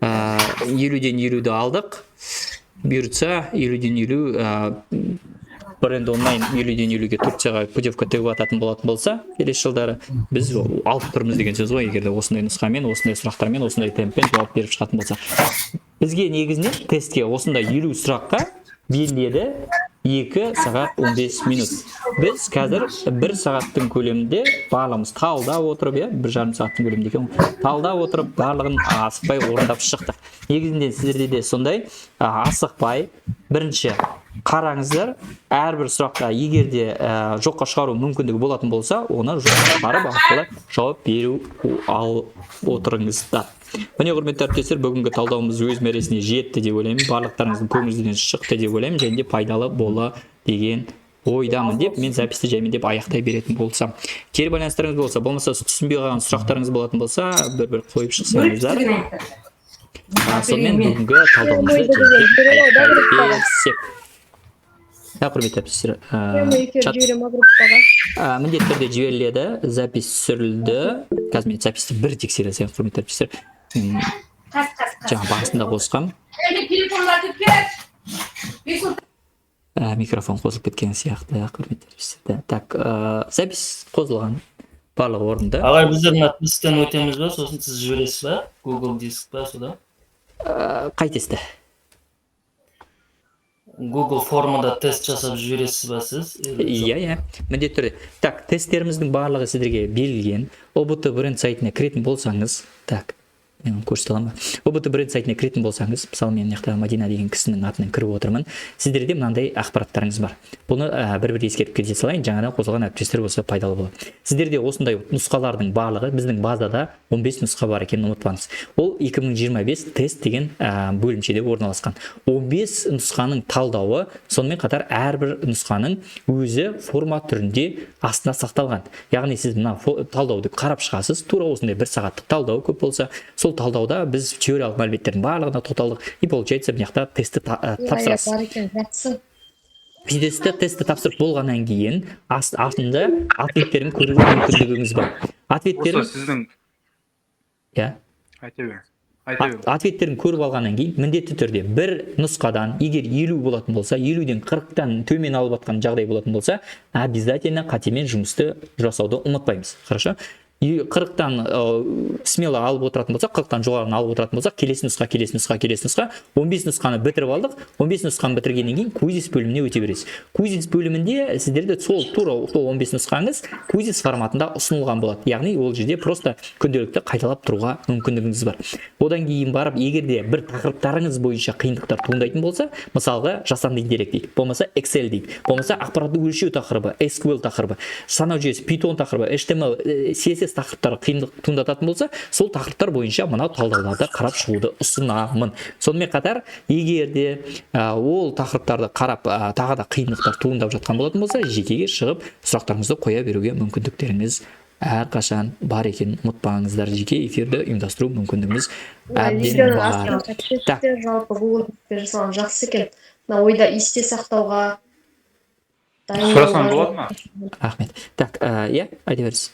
50-ден 50-ді алдық. Бұйыртса 50-ден 50 бренд онлайн 50-ден 50-ге Турцияға путевка тегіп ататын болатын болса, келесі жылдары біз алып тұрмыз деген сөз ғой, егерде осындай нұсқамен, осындай сұрақтармен, осындай темппен жауап беріп шығатын болса. Бізге негізінен тестке осындай 50 сұраққа белгіледі 2 сағат 15 минут. Біз қазір 1 сағаттың көлемінде барлығымыз талдап отырып, 1,5 сағаттың көлемінде екен, талдап отырып, барлығын асықпай орындап шықтық. Негізінде сіздерде де сондай асықпай, бірінші қараңыздар, әрбір сұраққа егер де жоққа шығару мүмкіндігі болатын болса, оны жоққа шығарып арқылы жауап беру отырыңыздар. Міне құрметті әріптестер, бүгінгі талдауымыз өз мәресіне жетті деп ойлаймын. Барлықтарыңыздың көңіліңізден шықты деп ойлаймын, және де пайдалы бола деген ойдамын деп мен записті жаймен деп аяқтай беретін болсам. Кері байланыстарыңыз болса, болмаса түсінбей қалған сұрақтарыңыз болатын болса, бір қойып шықсаңыздар. Сонымен бүгінгі талдауымызды аяқтай берсек. Құрметті әріптестер, міндетті түрде жіберіледі, запись түсірілді. Қазір мен записті бір тексерілсем, құрметті әріптестер. Жаңа бағысында қосқам. Микрофон қосылып кеткен сияқты, құрметті әріптестер. Так, запись қосылған. Барлығы орында. Ағай, біздер мына тесттен өтеміз ба, сосын сіз жібересіз ба? Google диск па, сода? Қай тесті? Google формада тест жасап жібересіз ба сіз? Иә, міндетті түрде. Так, тесттеріміздің барлығы сіздерге берілген. ОБТ бренд сайтына кіретін болсаңыз, так, мен көрсете аламын ба? ОБТ бренд сайтына кіретін болсаңыз, мысалы мен мына Мадина деген кісінің атынан кіріп отырмын. Сіздерде мынандай ақпараттарыңыз бар. Бұны бір-бір ескеріп кете салайын, жаңадан қосылған әріптестер болса пайдалы болады. Сіздерде осындай нұсқалардың барлығы біздің базада 15 нұсқа бар екенін ұмытпаңыз. Ол 2025 тест деген бөлімшеде орналасқан. 15 нұсқаның талдауы, сонымен қатар әрбір нұсқаның өзі формат түрінде астына сақталған. Яғни сіз мына талдауды қарап шығасыз, тура осындай 1 сағаттық талдау көп болса, сол талдауда біз теориялық мәліметтердің барлығына тоқталдық. И получается, мына жақта тестті тапсырасыз. Тестті тапсырып болғаннан кейін артында ответтерін көруге мүмкіндігіңіз бар. Ответтерін сіздің ответтерін көріп алғаннан кейін міндетті түрде бір нұсқадан егер 50 болатын болса, 50-ден 40-тан төмен алып жатқан жағдай болатын болса, обязательно қатемен жұмысты жасауды ұмытпаймыз. Хорошо? 40-тан смело алып отыратын болса, 40-тан жоғарыны алып отыратын болса, келесі нұсқа, 15 нұсқаны бітіріп алдық. 15 нұсқаны бітіргеннен кейін кузис бөліміне өте бересіз. Кузис бөлімінде сіздерде тура 15 нұсқаңыз кузис форматында ұсынылған болады. Яғни ол жерде просто күнделікті қайталап тұруға мүмкіндігіңіз бар. Одан кейін барып, егерде бір тақырыптарыңыз бойынша қиындықтар туындайтын болса, мысалға жасанды интеллект дейді, болмаса Excel дейді, болмаса ақпаратты өлшеу тақырыбы, SQL тақырыбы, санау жүйесі, Python тақырыбы, HTML, CSS тақырыптары қиындық туындататын болса, сол тақырыптар бойынша мынау талдауларды қарап шығуды ұсынамын. Сонымен қатар, егер де ол тақырыптарды қарап тағы да қиындықтар туындап жатқан болатын болса, жекеге шығып сұрақтарыңызды қоя беруге мүмкіндіктеріңіз әрқашан бар екенін ұмытпаңыздар. Жеке эфирді ұйымдастыру мүмкіндігіміз әбден бар. Жалпы Google жасалған жақсы екен. Ойда есте сақтауға сұрасам болады ма? Рахмет. Так, иә, айта беріңіз.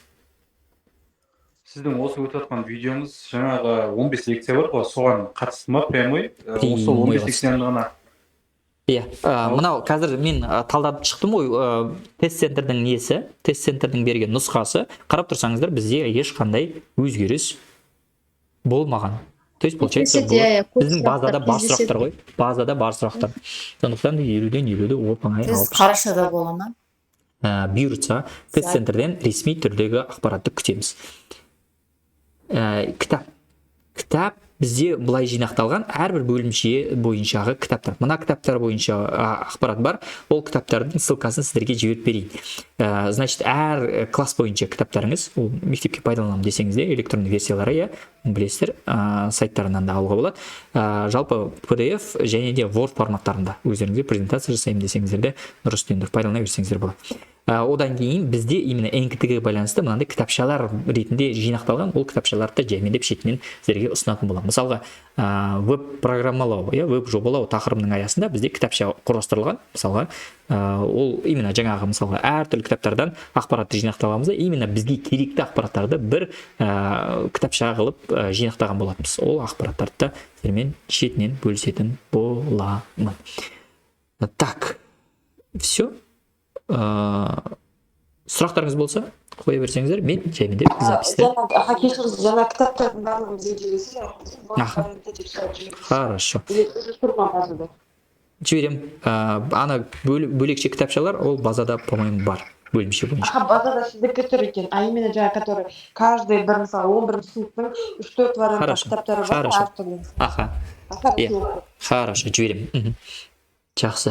Сіздің осы өтіп жатқан видеоңыз жаңағы 15 лекция бар ғой, соған қатысты ма прямой? Осы 15 лекцияны ғана. Иә, мынау қазір мен талдап шықтым ғой, тест-центрдің несі, тест-центрдің берген нұсқасы, қарап тұрсаңыздар, бізде ешқандай өзгеріс болмаған. То есть, получается, біздің базада бар сұрақтар ғой, базада бар сұрақтар. Сондықтан 50-ден 50-ді оп-оңай алып Тест қарашада бола ма? Бұйыртса, тест-центрден ресми түрдегі ақпаратты күтеміз. Кітап бізде былай жинақталған, әрбір бөлімше бойыншағы кітаптар. Мына кітаптар бойынша ақпарат бар, ол кітаптардың ссылкасын сіздерге жіберіп берейін. Значит, әр класс бойынша кітаптарыңыз, ол мектепке пайдаланамын десеңізде, электронды версиялары, білесіздер, сайттарынан да алуға болады. Жалпы PDF және де Word форматтарында өздеріңізге презентация жасаймын десеңіздерде, дұрыс пайдалана берсеңіздер болады. Одан кейін бізде именно НКТ-ге байланысты мынандай кітапшалар ретінде жинақталған, ол кітапшаларды жаймендеп шетінен сіздерге ұсынатын боламын. Мысалға, веб-программалау, веб-жобалау тақырыбының аясында бізде кітапша құрастырылған. Мысалға, ол именно жаңағы мысалға әртүрлі кітаптардан ақпаратты жинақталамыз, именно бізге керекті ақпараттарды бір кітапша қылып жинақтаған боламыз. Ол ақпараттарды сіздермен шетінен бөлісетін боламын. Так, все. Сұрақтарыңыз болса, қоя берсеңіздер, мен жаймен деп записьте. Кешіріңіз, жаңа кітаптардың барлығын бізге жібересіз. Хорошо. жіберем. Ана бөлекше кітапшалар ол базада, по-моему, бар. Бөлімше бойынша. Базада сіздікі тұр екен, а именно жаңа, который каждый бір мысалы 11 сыныптың 3-4 вариантта Хорошо. кітаптары бар, Хорошо. әртүрлі. Аха. Хорошо, жіберем. Жақсы.